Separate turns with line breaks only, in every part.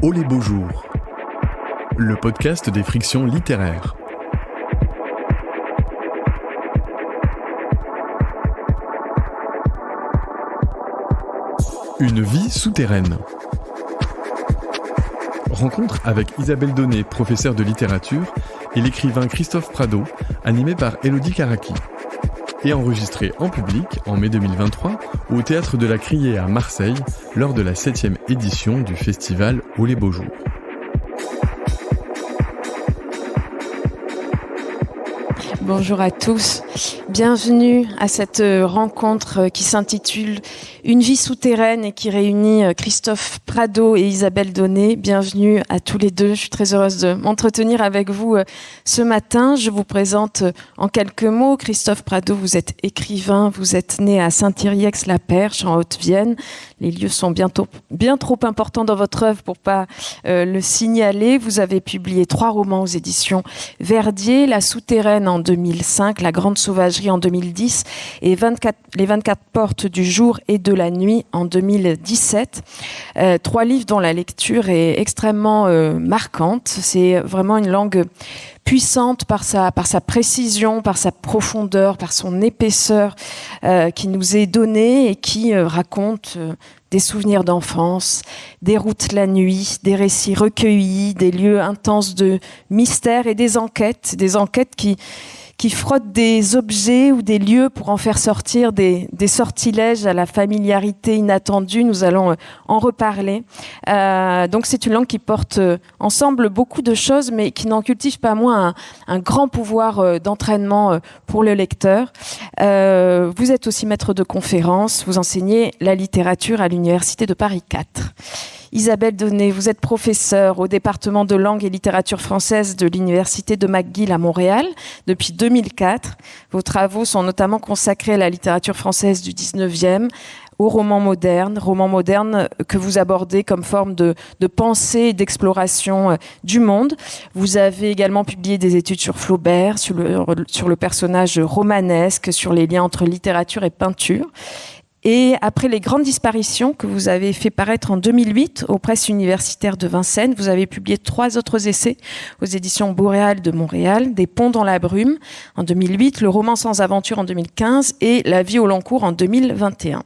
Oh les beaux jours, le podcast des frictions littéraires. Une vie souterraine. Rencontre avec Isabelle Donné, professeure de littérature, et l'écrivain Christophe Prado, animé par Élodie Caraki. Et enregistré en public en mai 2023 au Théâtre de la Criée à Marseille lors de la 7e édition du festival Oh les beaux jours.
Bonjour à tous, bienvenue à cette rencontre qui s'intitule Une vie souterraine et qui réunit Christophe Prado et Isabelle Donné. Bienvenue à tous les deux, je suis très heureuse de m'entretenir avec vous ce matin. Je vous présente en quelques mots. Christophe Prado, vous êtes écrivain, vous êtes né à Saint-Yrieix-la-Perche en Haute-Vienne. Les lieux sont bien trop importants dans votre œuvre pour pas le signaler. Vous avez publié 3 romans aux éditions Verdier, La Souterraine en 2005, La Grande Sauvagerie en 2010 et Les 24 portes du jour et de la nuit en 2017. 3 livres dont la lecture est extrêmement marquante. C'est vraiment une langue puissante par sa précision, par sa profondeur, par son épaisseur qui nous est donnée et qui raconte des souvenirs d'enfance, des routes la nuit, des récits recueillis, des lieux intenses de mystère et des enquêtes qui frottent des objets ou des lieux pour en faire sortir des sortilèges à la familiarité inattendue. Nous allons en reparler. Donc c'est une langue qui porte ensemble beaucoup de choses, mais qui n'en cultive pas moins un grand pouvoir d'entraînement pour le lecteur. Vous êtes aussi maître de conférences, vous enseignez la littérature à l'Université de Paris 4. Isabelle Donné, vous êtes professeure au département de langue et littérature française de l'Université de McGill à Montréal depuis 2004. Vos travaux sont notamment consacrés à la littérature française du 19e, au roman moderne que vous abordez comme forme de pensée et d'exploration du monde. Vous avez également publié des études sur Flaubert, sur le personnage romanesque, sur les liens entre littérature et peinture. Et après les grandes disparitions que vous avez fait paraître en 2008 aux presses universitaires de Vincennes, vous avez publié 3 autres essais aux éditions Boréal de Montréal, Des ponts dans la brume en 2008, Le roman sans aventure en 2015 et La vie au long cours en 2021.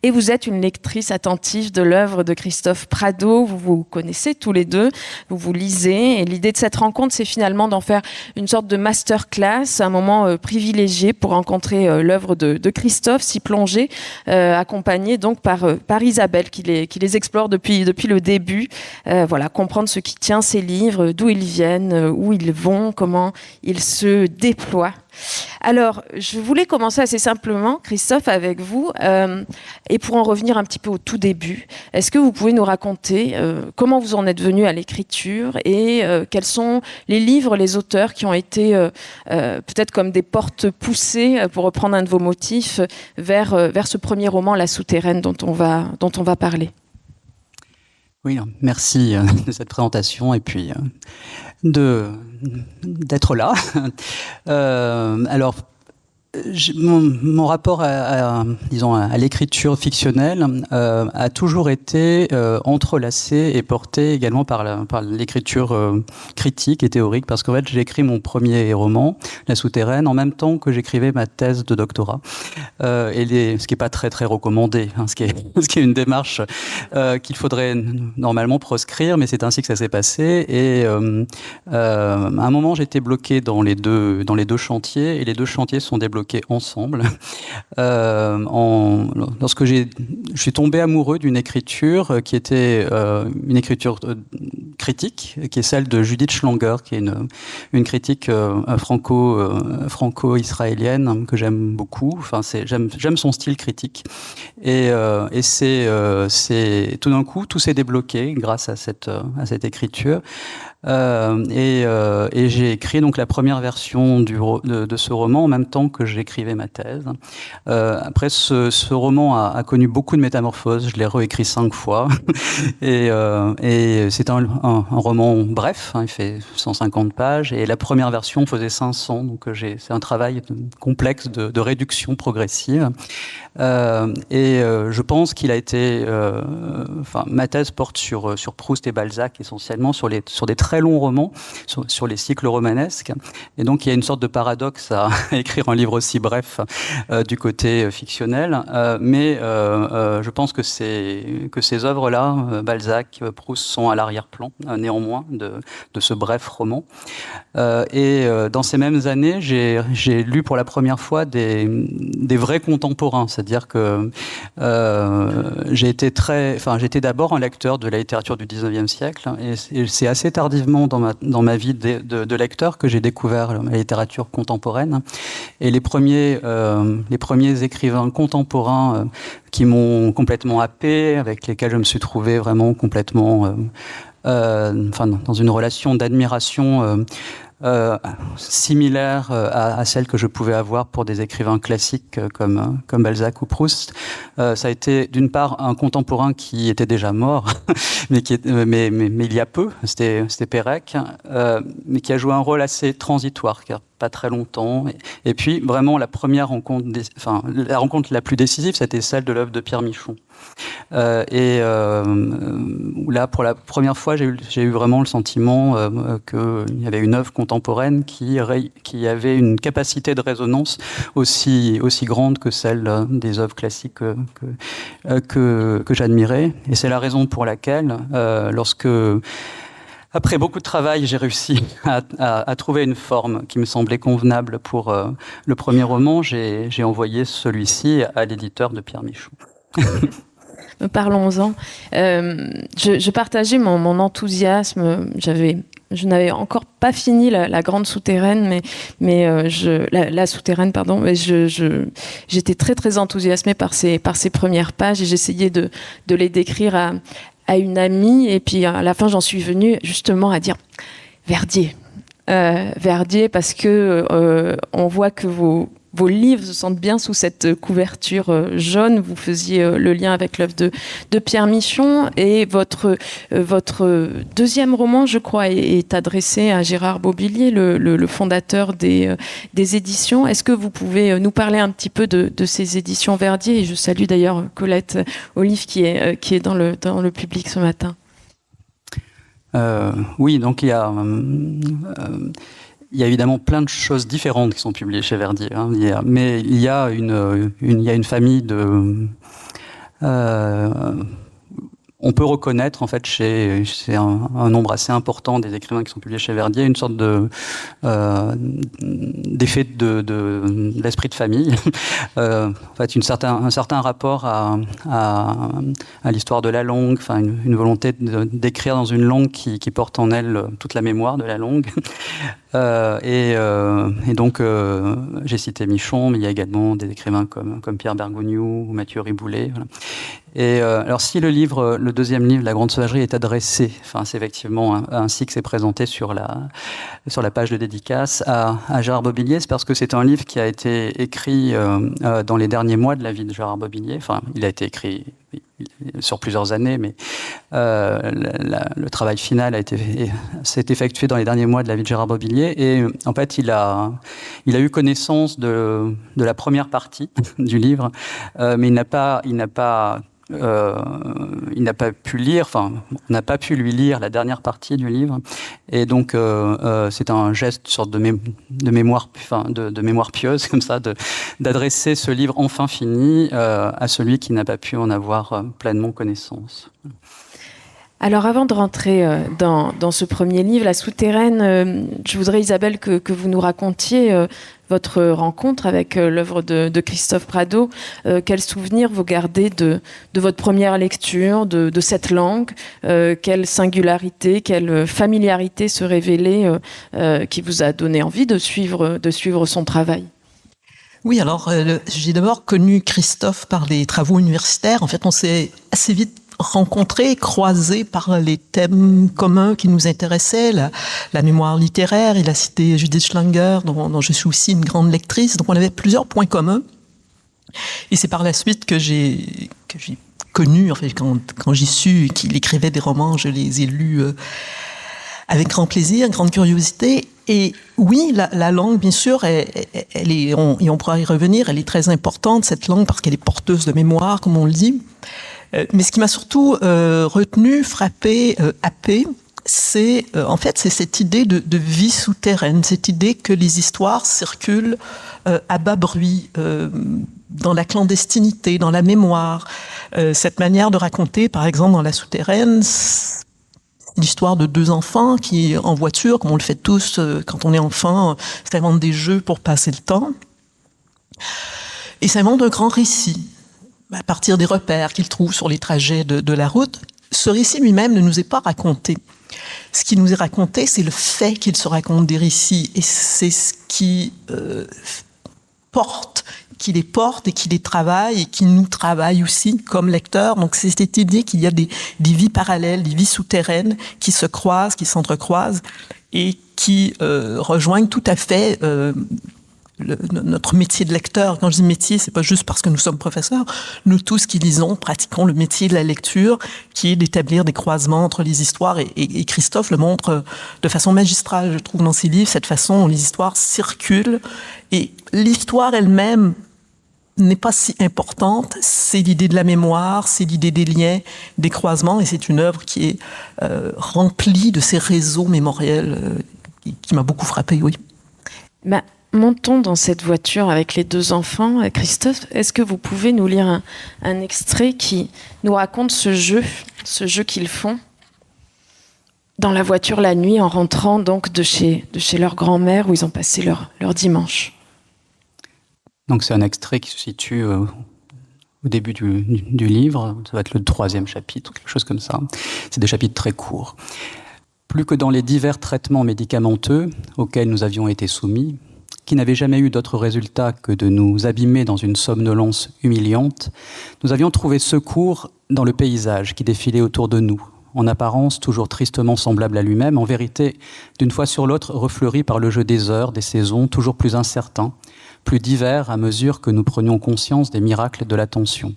Et vous êtes une lectrice attentive de l'œuvre de Christophe Prado. Vous vous connaissez tous les deux, vous vous lisez. Et l'idée de cette rencontre, c'est finalement d'en faire une sorte de masterclass, un moment privilégié pour rencontrer l'œuvre de Christophe, s'y plonger, accompagné donc par Isabelle, qui les explore depuis le début. Comprendre ce qui tient ces livres, d'où ils viennent, où ils vont, comment ils se déploient. Alors, je voulais commencer assez simplement, Christophe, avec vous, et pour en revenir un petit peu au tout début, est-ce que vous pouvez nous raconter comment vous en êtes venu à l'écriture et quels sont les livres, les auteurs qui ont été peut-être comme des portes poussées, pour reprendre un de vos motifs, vers ce premier roman, La Souterraine, dont on va parler.
Oui, merci de cette présentation et puis d'être là. Alors, mon rapport à l'écriture fictionnelle a toujours été entrelacé et porté également par l'écriture critique et théorique, parce qu'en fait j'ai écrit mon premier roman, La Souterraine, en même temps que j'écrivais ma thèse de doctorat, ce qui est pas très très recommandé, ce qui est une démarche qu'il faudrait normalement proscrire, mais c'est ainsi que ça s'est passé. Et à un moment j'étais bloqué dans les deux chantiers, et les deux chantiers sont débloqués ensemble. Lorsque je suis tombé amoureux d'une écriture qui était une écriture critique, qui est celle de Judith Schlanger, qui est une critique franco-israélienne que j'aime beaucoup. Enfin, j'aime son style critique. Et c'est tout d'un coup, tout s'est débloqué grâce à cette écriture. Et j'ai écrit donc la première version de ce roman en même temps que j'écrivais ma thèse. Après, ce roman a connu beaucoup de métamorphoses. Je l'ai réécrit 5 fois. Et c'est un roman bref, il fait 150 pages. Et la première version faisait 500. Donc c'est un travail complexe de réduction progressive. Et je pense qu'il a été, ma thèse porte sur Proust et Balzac essentiellement, sur des très longs romans, sur les cycles romanesques. Et donc il y a une sorte de paradoxe à écrire un livre aussi bref du côté fictionnel, mais je pense que ces œuvres-là, Balzac, Proust, sont à l'arrière-plan néanmoins de ce bref roman. Et dans ces mêmes années, j'ai lu pour la première fois des vrais contemporains, c'est-à-dire que j'étais d'abord un lecteur de la littérature du 19e siècle, et c'est assez tardivement dans ma vie de lecteur que j'ai découvert la littérature contemporaine. Et les premiers écrivains contemporains qui m'ont complètement happé, avec lesquels je me suis trouvé vraiment complètement dans une relation d'admiration similaire à celle que je pouvais avoir pour des écrivains classiques comme Balzac ou Proust. Ça a été d'une part un contemporain qui était déjà mort, mais il y a peu, c'était Pérec, mais qui a joué un rôle assez transitoire, car pas très longtemps. Et puis vraiment la première rencontre, la rencontre la plus décisive, c'était celle de l'œuvre de Pierre Michon. Là, pour la première fois, j'ai eu vraiment le sentiment qu'il y avait une œuvre contemporaine qui avait une capacité de résonance aussi grande que celle des œuvres classiques que j'admirais. Et c'est la raison pour laquelle, après beaucoup de travail, j'ai réussi à trouver une forme qui me semblait convenable pour le premier roman. J'ai envoyé celui-ci à l'éditeur de Pierre Michon.
Parlons-en. Je partageais mon enthousiasme. Je n'avais encore pas fini la grande souterraine, la souterraine, pardon. Mais j'étais très très enthousiasmée par ces premières pages, et j'essayais de les décrire à une amie. Et puis à la fin, j'en suis venue justement à dire Verdier, parce que on voit que vos livres se sentent bien sous cette couverture jaune. Vous faisiez le lien avec l'œuvre de Pierre Michon, et votre deuxième roman, je crois, est adressé à Gérard Bobillier, le fondateur des éditions. Est-ce que vous pouvez nous parler un petit peu de ces éditions Verdier? Et je salue d'ailleurs Colette Olive qui est dans le public ce matin.
Oui, donc il y a évidemment plein de choses différentes qui sont publiées chez Verdier, hein, mais il y a une famille de... on peut reconnaître en fait chez un nombre assez important des écrivains qui sont publiés chez Verdier une sorte d'effet de l'esprit de famille, en fait un certain rapport à l'histoire de la langue, enfin une volonté d'écrire dans une langue qui porte en elle toute la mémoire de la langue. Et donc j'ai cité Michon, mais il y a également des écrivains comme Pierre Bergogneau ou Mathieu Riboulet. Voilà. Et alors si le deuxième livre, La Grande Sauvagerie, est adressé, enfin c'est effectivement ainsi que c'est présenté sur la page de dédicace à Gérard Bobillier, c'est parce que c'est un livre qui a été écrit dans les derniers mois de la vie de Gérard Bobillier. Enfin, il a été écrit sur plusieurs années, mais le travail final s'est effectué dans les derniers mois de la vie de Gérard Bobillier. Et en fait, il a eu connaissance de la première partie du livre, mais il n'a pas pu lire, enfin, on n'a pas pu lui lire la dernière partie du livre, et donc c'est un geste, une sorte de mémoire, de mémoire pieuse comme ça, d'adresser ce livre enfin fini à celui qui n'a pas pu en avoir pleinement connaissance.
Alors avant de rentrer dans ce premier livre, La Souterraine, je voudrais, Isabelle, que vous nous racontiez votre rencontre avec l'œuvre de Christophe Prado. Quels souvenirs vous gardez de votre première lecture, de cette langue? Quelle singularité, quelle familiarité se révélait qui vous a donné envie de suivre son travail?
Oui, alors j'ai d'abord connu Christophe par les travaux universitaires. En fait, on s'est assez vite rencontrés, croisés par les thèmes communs qui nous intéressaient, la mémoire littéraire. Il a cité Judith Schlanger, dont je suis aussi une grande lectrice. Donc on avait plusieurs points communs. Et c'est par la suite que j'ai connu, en fait, quand j'ai su qu'il écrivait des romans, je les ai lus avec grand plaisir, grande curiosité. Et oui, la langue, bien sûr, et on pourra y revenir, elle est très importante, cette langue, parce qu'elle est porteuse de mémoire, comme on le dit. Mais ce qui m'a surtout retenu, frappé, happé, c'est cette idée de vie souterraine, cette idée que les histoires circulent à bas bruit, dans la clandestinité, dans la mémoire. Cette manière de raconter, par exemple, dans La Souterraine, l'histoire de deux enfants qui, en voiture, comme on le fait tous quand on est enfant, s'inventent des jeux pour passer le temps. Et s'inventent un grand récit, à partir des repères qu'ils trouvent sur les trajets de la route. Ce récit lui-même ne nous est pas raconté. Ce qui nous est raconté, c'est le fait qu'il se raconte des récits. Et c'est ce qui qui les porte et qui les travaille et qui nous travaille aussi comme lecteurs. Donc c'est cette idée qu'il y a des vies parallèles, des vies souterraines qui se croisent, qui s'entrecroisent et qui rejoignent tout à fait notre métier de lecteur. Quand je dis métier, c'est pas juste parce que nous sommes professeurs. Nous tous qui lisons, pratiquons le métier de la lecture, qui est d'établir des croisements entre les histoires. Et Christophe le montre de façon magistrale, je trouve, dans ses livres, cette façon dont les histoires circulent. Et l'histoire elle-même n'est pas si importante. C'est l'idée de la mémoire, c'est l'idée des liens, des croisements. Et c'est une œuvre qui est remplie de ces réseaux mémoriels qui m'a beaucoup frappée, oui.
Montons dans cette voiture avec les deux enfants. Christophe, est-ce que vous pouvez nous lire un extrait qui nous raconte ce jeu qu'ils font dans la voiture la nuit en rentrant donc de chez leur grand-mère où ils ont passé leur dimanche?
Donc c'est un extrait qui se situe au début du livre. Ça va être le 3e chapitre, quelque chose comme ça. C'est des chapitres très courts. Plus que dans les divers traitements médicamenteux auxquels nous avions été soumis, qui n'avaient jamais eu d'autre résultat que de nous abîmer dans une somnolence humiliante, nous avions trouvé secours dans le paysage qui défilait autour de nous, en apparence toujours tristement semblable à lui-même, en vérité, d'une fois sur l'autre, refleuri par le jeu des heures, des saisons, toujours plus incertains, plus divers à mesure que nous prenions conscience des miracles de l'attention,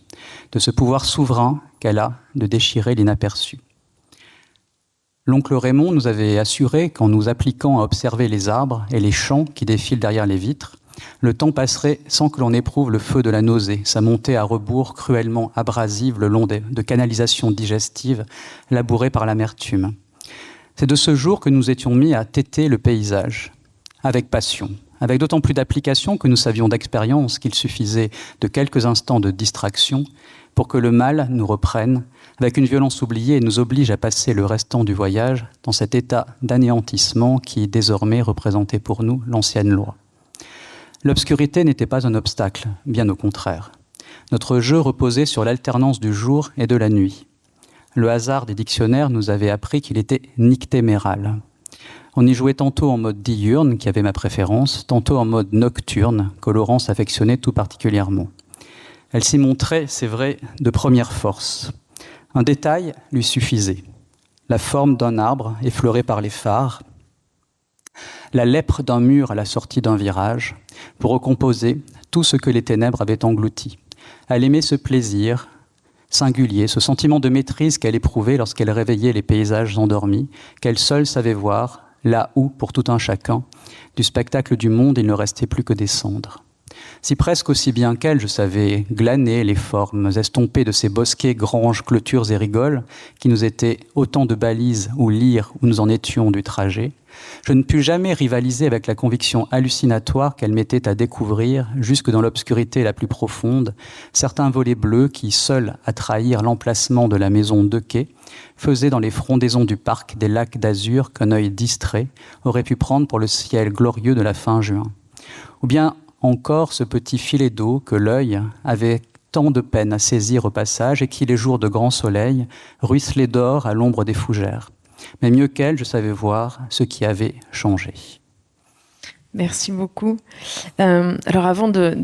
de ce pouvoir souverain qu'elle a de déchirer l'inaperçu. L'oncle Raymond nous avait assuré qu'en nous appliquant à observer les arbres et les champs qui défilent derrière les vitres, le temps passerait sans que l'on éprouve le feu de la nausée, sa montée à rebours cruellement abrasive le long de canalisations digestives labourées par l'amertume. C'est de ce jour que nous étions mis à téter le paysage, avec passion, avec d'autant plus d'application que nous savions d'expérience qu'il suffisait de quelques instants de distraction pour que le mal nous reprenne avec une violence oubliée et nous oblige à passer le restant du voyage dans cet état d'anéantissement qui désormais représentait pour nous l'ancienne loi. L'obscurité n'était pas un obstacle, bien au contraire. Notre jeu reposait sur l'alternance du jour et de la nuit. Le hasard des dictionnaires nous avait appris qu'il était nictéméral. On y jouait tantôt en mode diurne, qui avait ma préférence, tantôt en mode nocturne, que Laurence affectionnait tout particulièrement. Elle s'y montrait, c'est vrai, de première force. Un détail lui suffisait. La forme d'un arbre effleuré par les phares, la lèpre d'un mur à la sortie d'un virage, pour recomposer tout ce que les ténèbres avaient englouti. Elle aimait ce plaisir singulier, ce sentiment de maîtrise qu'elle éprouvait lorsqu'elle réveillait les paysages endormis, qu'elle seule savait voir, là où, pour tout un chacun, du spectacle du monde, il ne restait plus que des cendres. Si presque aussi bien qu'elle, je savais glaner les formes estompées de ces bosquets, granges, clôtures et rigoles, qui nous étaient autant de balises ou lire où nous en étions du trajet, je ne pus jamais rivaliser avec la conviction hallucinatoire qu'elle mettait à découvrir, jusque dans l'obscurité la plus profonde, certains volets bleus qui, seuls à trahir l'emplacement de la maison de quai, faisaient dans les frondaisons du parc des lacs d'azur qu'un œil distrait aurait pu prendre pour le ciel glorieux de la fin juin. Ou bien encore ce petit filet d'eau que l'œil avait tant de peine à saisir au passage et qui, les jours de grand soleil, ruisselait d'or à l'ombre des fougères. Mais mieux qu'elle, je savais voir ce qui avait changé.
Merci beaucoup. Alors avant de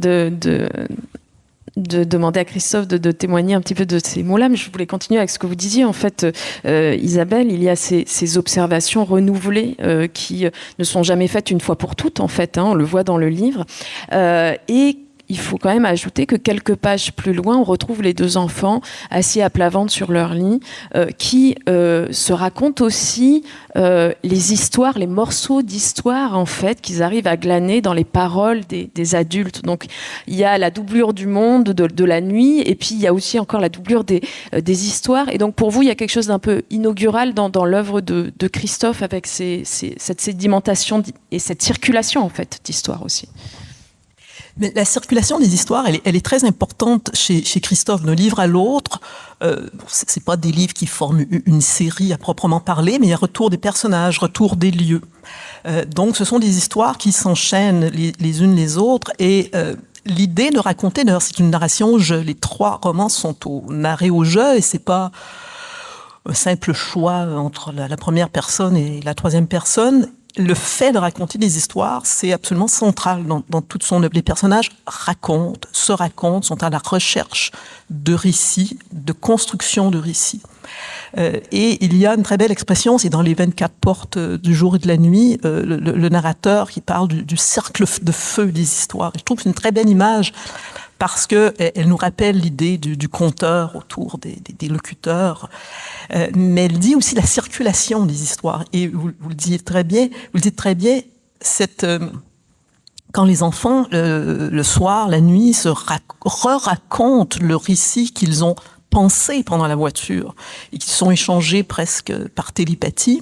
demander à Christophe de témoigner un petit peu de ces mots-là, mais je voulais continuer avec ce que vous disiez. En fait, Isabelle, il y a ces observations renouvelées qui ne sont jamais faites une fois pour toutes, en fait, on le voit dans le livre, et il faut quand même ajouter que quelques pages plus loin, on retrouve les deux enfants assis à plat ventre sur leur lit, qui se racontent aussi les histoires, les morceaux d'histoire en fait qu'ils arrivent à glaner dans les paroles des adultes. Donc il y a la doublure du monde, de la nuit, et puis il y a aussi encore la doublure des histoires. Et donc pour vous, il y a quelque chose d'un peu inaugural dans l'œuvre de Christophe avec cette sédimentation et cette circulation en fait d'histoire aussi.
Mais la circulation des histoires, elle est très importante chez Christophe, d'un livre à l'autre. C'est pas des livres qui forment une série à proprement parler, mais il y a retour des personnages, retour des lieux. Donc, ce sont des histoires qui s'enchaînent les unes les autres. Et l'idée de raconter, d'ailleurs, c'est une narration au jeu. Les 3 romans sont narrés au jeu, et c'est pas un simple choix entre la première personne et la troisième personne. Le fait de raconter des histoires, c'est absolument central dans toute son œuvre. Les personnages se racontent, sont à la recherche de récits, de construction de récits. Et il y a une très belle expression, c'est dans les 24 portes du jour et de la nuit, le narrateur qui parle du cercle de feu des histoires. Et je trouve que c'est une très belle image parce que elle nous rappelle l'idée du conteur autour des locuteurs. Mais elle dit aussi la circulation des histoires. Et vous le dites très bien, quand les enfants, le soir, la nuit, se racontent le récit qu'ils ont pensé pendant la voiture et qui sont échangés presque par télépathie,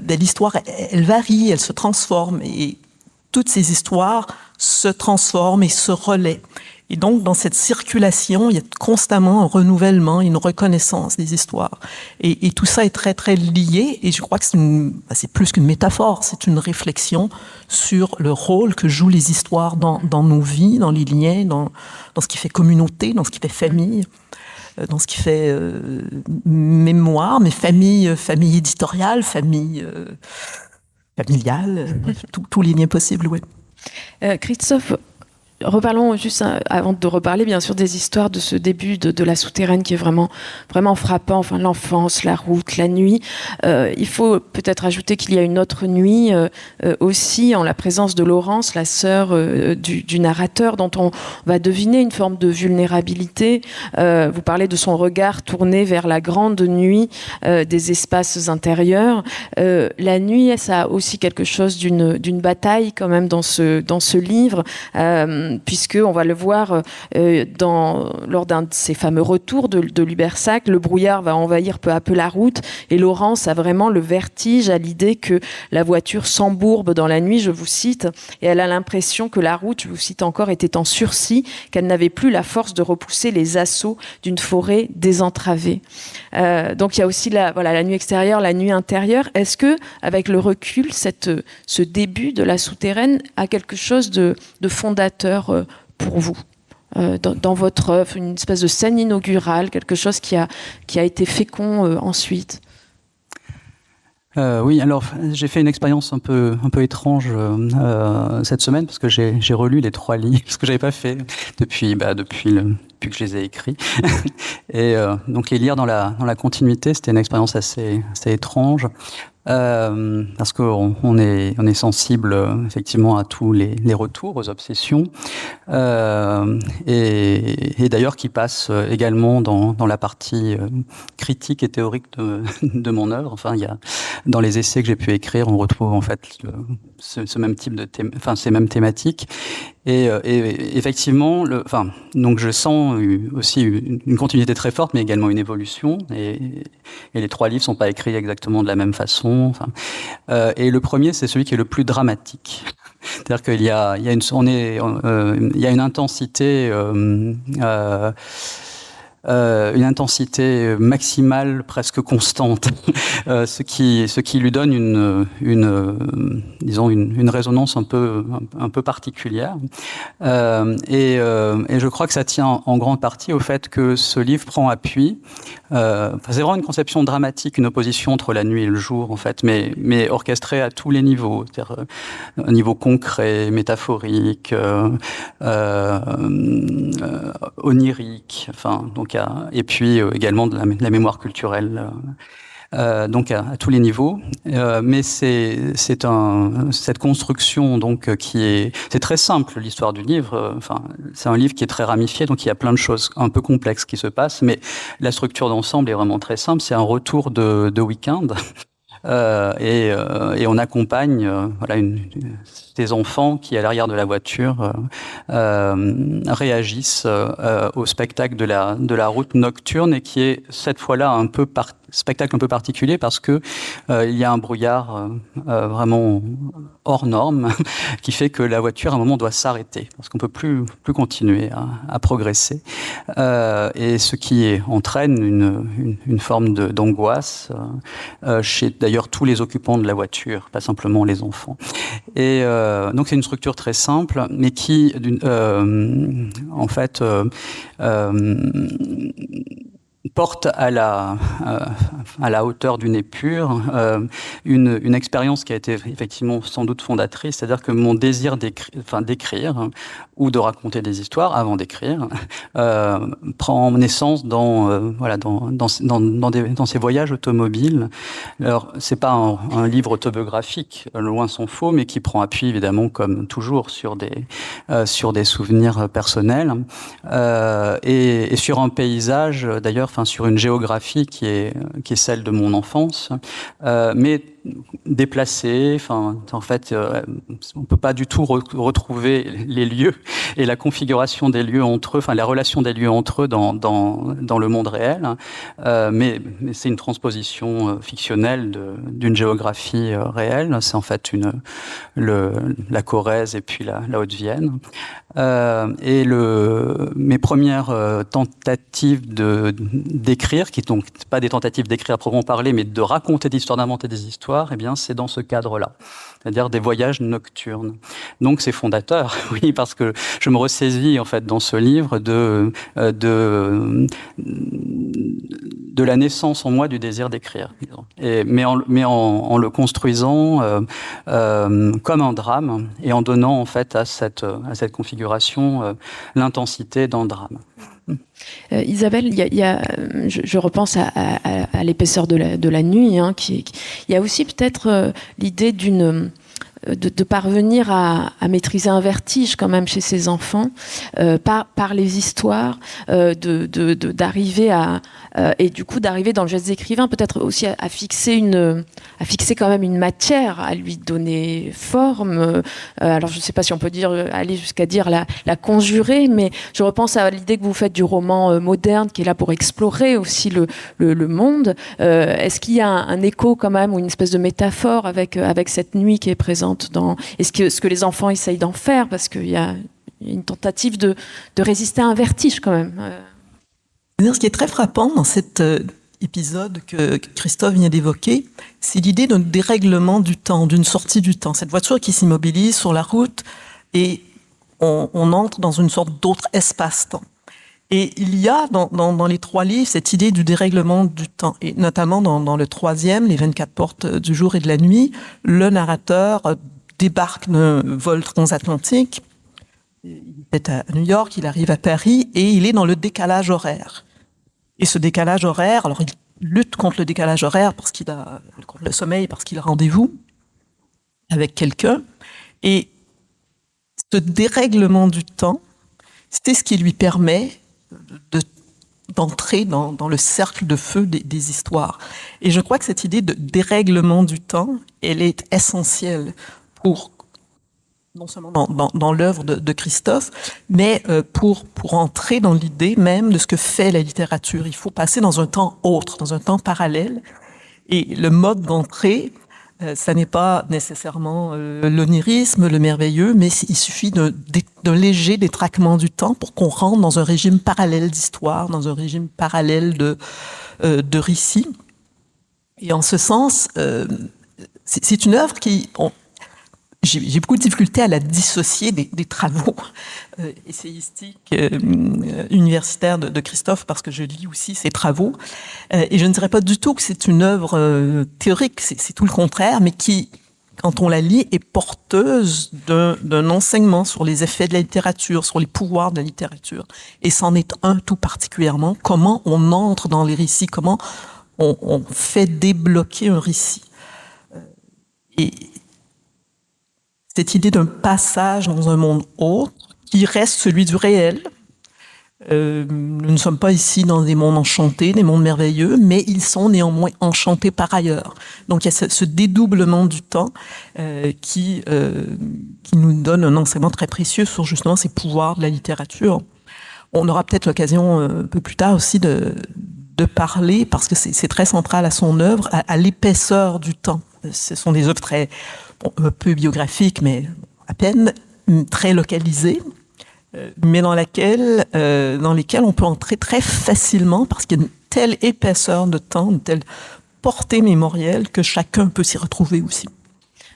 l'histoire, elle varie, elle se transforme. Et toutes ces histoires se transforment et se relaient. Et donc, dans cette circulation, il y a constamment un renouvellement, une reconnaissance des histoires. Et tout ça est très, très lié. Et je crois que c'est plus qu'une métaphore, c'est une réflexion sur le rôle que jouent les histoires dans nos vies, dans les liens, dans ce qui fait communauté, dans ce qui fait famille, dans ce qui fait mémoire, mais famille éditoriale, famille familiale, tous les liens possibles, oui.
Christophe, reparlons juste avant de reparler bien sûr des histoires de ce début de la souterraine qui est vraiment vraiment frappant, enfin l'enfance, la route, la nuit. Il faut peut-être ajouter qu'il y a une autre nuit aussi en la présence de Laurence, la sœur du narrateur, dont on va deviner une forme de vulnérabilité. Vous parlez de son regard tourné vers la grande nuit des espaces intérieurs. La nuit, ça a aussi quelque chose d'une bataille quand même dans ce livre. Puisque on va le voir lors d'un de ces fameux retours de Lubersac, le brouillard va envahir peu à peu la route et Laurence a vraiment le vertige à l'idée que la voiture s'embourbe dans la nuit, je vous cite, et elle a l'impression que la route, je vous cite encore, était en sursis, qu'elle n'avait plus la force de repousser les assauts d'une forêt désentravée. Donc il y a aussi la nuit extérieure, la nuit intérieure. Est-ce que, avec le recul, ce début de la souterraine a quelque chose de fondateur pour vous dans votre œuvre, une espèce de scène inaugurale, quelque chose qui a été fécond ensuite?
Oui, alors j'ai fait une expérience un peu étrange cette semaine parce que j'ai relu les 3 livres, ce que j'avais pas fait depuis que je les ai écrits. Et donc les lire dans la continuité, c'était une expérience assez étrange. Parce qu'on est sensible effectivement à tous les retours, aux obsessions, et d'ailleurs qui passe également dans la partie critique et théorique de mon œuvre. Enfin, dans les essais que j'ai pu écrire, on retrouve en fait ce même type ces mêmes thématiques. Et effectivement, donc je sens aussi une continuité très forte, mais également une évolution. Et les 3 livres sont pas écrits exactement de la même façon. Et le premier, c'est celui qui est le plus dramatique. C'est-à-dire qu'il y a une intensité. Une intensité maximale presque constante, ce qui lui donne une résonance un peu particulière. Et je crois que ça tient en grande partie au fait que ce livre prend appui. C'est vraiment une conception dramatique, une opposition entre la nuit et le jour en fait, mais orchestrée à tous les niveaux, c'est-à-dire un niveau concret, métaphorique, onirique, enfin donc et puis également de la mémoire culturelle. donc à tous les niveaux. Mais cette construction donc c'est très simple l'histoire du livre. C'est un livre qui est très ramifié, donc il y a plein de choses un peu complexes qui se passent, mais la structure d'ensemble est vraiment très simple. C'est un retour de week-end. Et on accompagne des enfants qui, à l'arrière de la voiture, réagissent au spectacle de la route nocturne, et qui est cette fois-là spectacle un peu particulier parce que il y a un brouillard vraiment hors norme qui fait que la voiture à un moment doit s'arrêter parce qu'on peut plus continuer à progresser, et ce qui entraîne une forme d'angoisse chez d'ailleurs tous les occupants de la voiture, pas simplement les enfants. Et donc c'est une structure très simple, mais qui en fait porte à la hauteur d'une épure une expérience qui a été effectivement sans doute fondatrice, c'est-à-dire que mon désir d'écrire ou de raconter des histoires avant d'écrire prend naissance dans ces voyages automobiles. Alors c'est pas un livre autobiographique, loin s'en faut, mais qui prend appui évidemment comme toujours sur des souvenirs personnels et sur un paysage d'ailleurs, sur une géographie qui est celle de mon enfance, mais déplacée. En fait, on peut pas du tout retrouver les lieux et la configuration des lieux entre eux, la relation des lieux entre eux dans le monde réel. Mais c'est une transposition fictionnelle d'une géographie réelle. C'est en fait la Corrèze et puis la Haute-Vienne. Et mes premières tentatives d'écrire, qui donc pas des tentatives d'écrire à proprement parler, mais de raconter des histoires, d'inventer des histoires, eh bien c'est dans ce cadre-là, c'est-à-dire des voyages nocturnes. Donc c'est fondateur, oui, parce que je me ressaisis en fait dans ce livre de la naissance en moi du désir d'écrire, mais en le construisant comme un drame, et en donnant en fait à cette configuration l'intensité d'un drame.
Isabelle, je repense à l'épaisseur de la nuit, hein, il y a aussi peut-être l'idée de parvenir à maîtriser un vertige quand même chez ces enfants par les histoires, d'arriver et du coup d'arriver dans le geste d'écrivain peut-être aussi à fixer quand même une matière, à lui donner forme. Alors je ne sais pas si on peut aller jusqu'à dire la conjurer, mais je repense à l'idée que vous faites du roman moderne qui est là pour explorer aussi le monde. Est-ce qu'il y a un écho quand même, ou une espèce de métaphore avec cette nuit qui est présente ce que les enfants essayent d'en faire, parce qu'il y a une tentative de résister à un vertige quand même.
Ce qui est très frappant dans cet épisode que Christophe vient d'évoquer, c'est l'idée d'un dérèglement du temps, d'une sortie du temps. Cette voiture qui s'immobilise sur la route et on entre dans une sorte d'autre espace-temps. Et il y a dans les trois livres cette idée du dérèglement du temps, et notamment dans le troisième, Les 24 portes du jour et de la nuit, le narrateur débarque d'un vol transatlantique. Il est à New York, il arrive à Paris et il est dans le décalage horaire. Et ce décalage horaire, alors il lutte contre le décalage horaire contre le sommeil, parce qu'il a rendez-vous avec quelqu'un. Et ce dérèglement du temps, c'est ce qui lui permet d'entrer dans le cercle de feu des histoires. Et je crois que cette idée de dérèglement du temps, elle est essentielle pour, non seulement dans l'œuvre de Christophe, mais pour entrer dans l'idée même de ce que fait la littérature. Il faut passer dans un temps autre, dans un temps parallèle. Et le mode d'entrée, ça n'est pas nécessairement l'onirisme, le merveilleux, mais il suffit d'un léger détraquement du temps pour qu'on rentre dans un régime parallèle d'histoire, dans un régime parallèle de récit. Et en ce sens, c'est une œuvre qui... J'ai beaucoup de difficulté à la dissocier des travaux essayistiques universitaires de Christophe, parce que je lis aussi ses travaux. Et je ne dirais pas du tout que c'est une œuvre théorique, c'est tout le contraire, mais qui, quand on la lit, est porteuse d'un enseignement sur les effets de la littérature, sur les pouvoirs de la littérature. Et c'en est un tout particulièrement, comment on entre dans les récits, comment on fait débloquer un récit. Et cette idée d'un passage dans un monde autre qui reste celui du réel. Nous ne sommes pas ici dans des mondes enchantés, des mondes merveilleux, mais ils sont néanmoins enchantés par ailleurs. Donc il y a ce dédoublement du temps qui nous donne un enseignement très précieux sur justement ces pouvoirs de la littérature. On aura peut-être l'occasion un peu plus tard aussi de parler, parce que c'est très central à son œuvre, à l'épaisseur du temps. Ce sont des œuvres très un peu biographiques, mais à peine, très localisées, mais dans lesquelles on peut entrer très facilement, parce qu'il y a une telle épaisseur de temps, une telle portée mémorielle que chacun peut s'y retrouver aussi.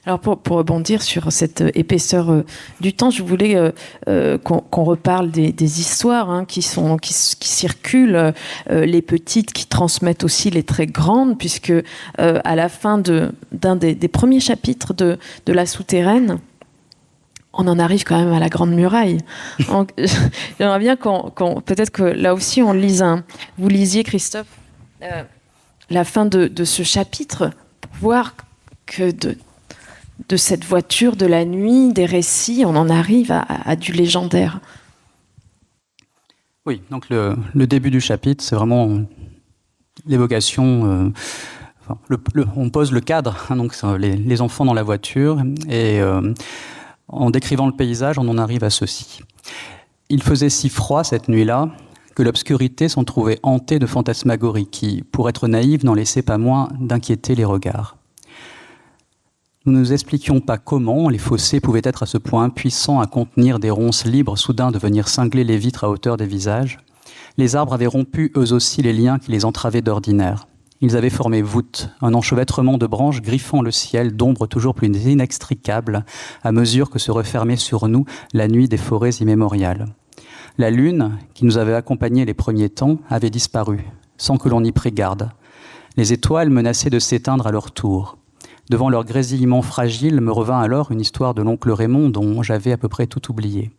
Alors pour rebondir sur cette épaisseur du temps, je voulais qu'on reparle des histoires qui circulent, les petites qui transmettent aussi les très grandes, puisque à la fin d'un des premiers chapitres de La Souterraine, on en arrive quand même à la Grande Muraille. Donc, j'aimerais bien peut-être que là aussi on lise vous lisiez, Christophe, la fin de ce chapitre, pour voir que de cette voiture de la nuit, des récits, on en arrive à du légendaire.
Oui, donc le début du chapitre, c'est vraiment l'évocation. On pose le cadre, donc les enfants dans la voiture, et en décrivant le paysage, on en arrive à ceci. Il faisait si froid cette nuit-là que l'obscurité s'en trouvait hantée de fantasmagories qui, pour être naïve, n'en laissaient pas moins d'inquiéter les regards. Nous ne nous expliquions pas comment les fossés pouvaient être à ce point impuissants à contenir des ronces libres soudain de venir cingler les vitres à hauteur des visages. Les arbres avaient rompu eux aussi les liens qui les entravaient d'ordinaire. Ils avaient formé voûte, un enchevêtrement de branches griffant le ciel d'ombres toujours plus inextricables à mesure que se refermait sur nous la nuit des forêts immémoriales. La lune, qui nous avait accompagnés les premiers temps, avait disparu, sans que l'on y prît garde. Les étoiles menaçaient de s'éteindre à leur tour. Devant leur grésillement fragile me revint alors une histoire de l'oncle Raymond dont j'avais à peu près tout oublié.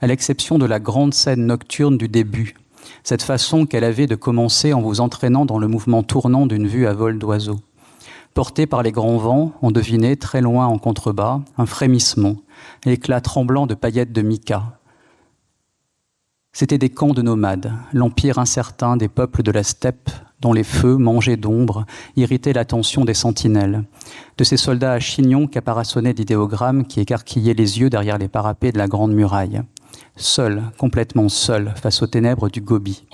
À l'exception de la grande scène nocturne du début, cette façon qu'elle avait de commencer en vous entraînant dans le mouvement tournant d'une vue à vol d'oiseau. Porté par les grands vents, on devinait, très loin en contrebas, un frémissement, l'éclat tremblant de paillettes de mica. C'étaient des camps de nomades, l'empire incertain des peuples de la steppe, dont les feux, mangés d'ombre, irritaient l'attention des sentinelles, de ces soldats à chignons caparaçonnés d'idéogrammes qui écarquillaient les yeux derrière les parapets de la Grande Muraille. Seuls, complètement seuls, face aux ténèbres du Gobi.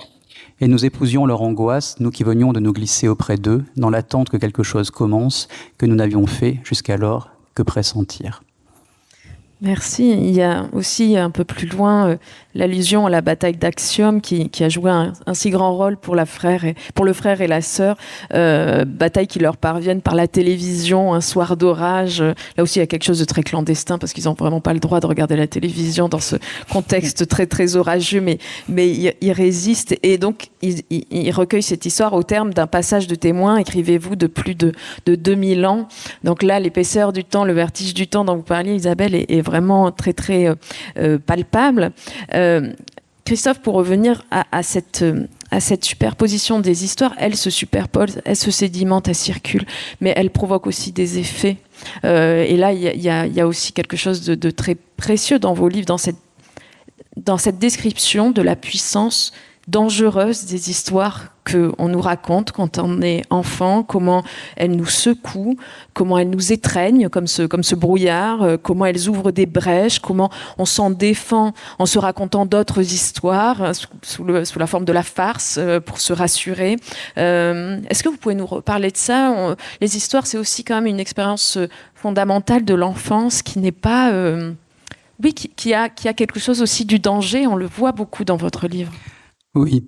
Et nous épousions leur angoisse, nous qui venions de nous glisser auprès d'eux, dans l'attente que quelque chose commence, que nous n'avions fait jusqu'alors que pressentir.
Merci. Il y a aussi un peu plus loin l'allusion à la bataille d'Actium qui a joué un si grand rôle pour le frère et la sœur, bataille qui leur parviennent par la télévision un soir d'orage. Là aussi il y a quelque chose de très clandestin parce qu'ils n'ont vraiment pas le droit de regarder la télévision dans ce contexte très très orageux, mais ils résistent et donc ils recueillent cette histoire au terme d'un passage de témoins, écrivez-vous, de plus de 2000 ans. Donc là l'épaisseur du temps, le vertige du temps dont vous parliez, Isabelle, est vraiment très très palpable. Christophe, pour revenir à cette superposition des histoires, elle se superpose, elle se sédimente, elle circule, mais elle provoque aussi des effets. Et là, il y a aussi quelque chose de très précieux dans vos livres, dans cette description de la puissance dangereuse des histoires qu'on nous raconte quand on est enfant, comment elles nous secouent, comment elles nous étreignent comme ce brouillard, comment elles ouvrent des brèches, comment on s'en défend en se racontant d'autres histoires sous la forme de la farce pour se rassurer. Est-ce que vous pouvez nous reparler de ça? Les histoires, c'est aussi quand même une expérience fondamentale de l'enfance qui n'est pas... qui a quelque chose aussi du danger, on le voit beaucoup dans votre livre.
Oui,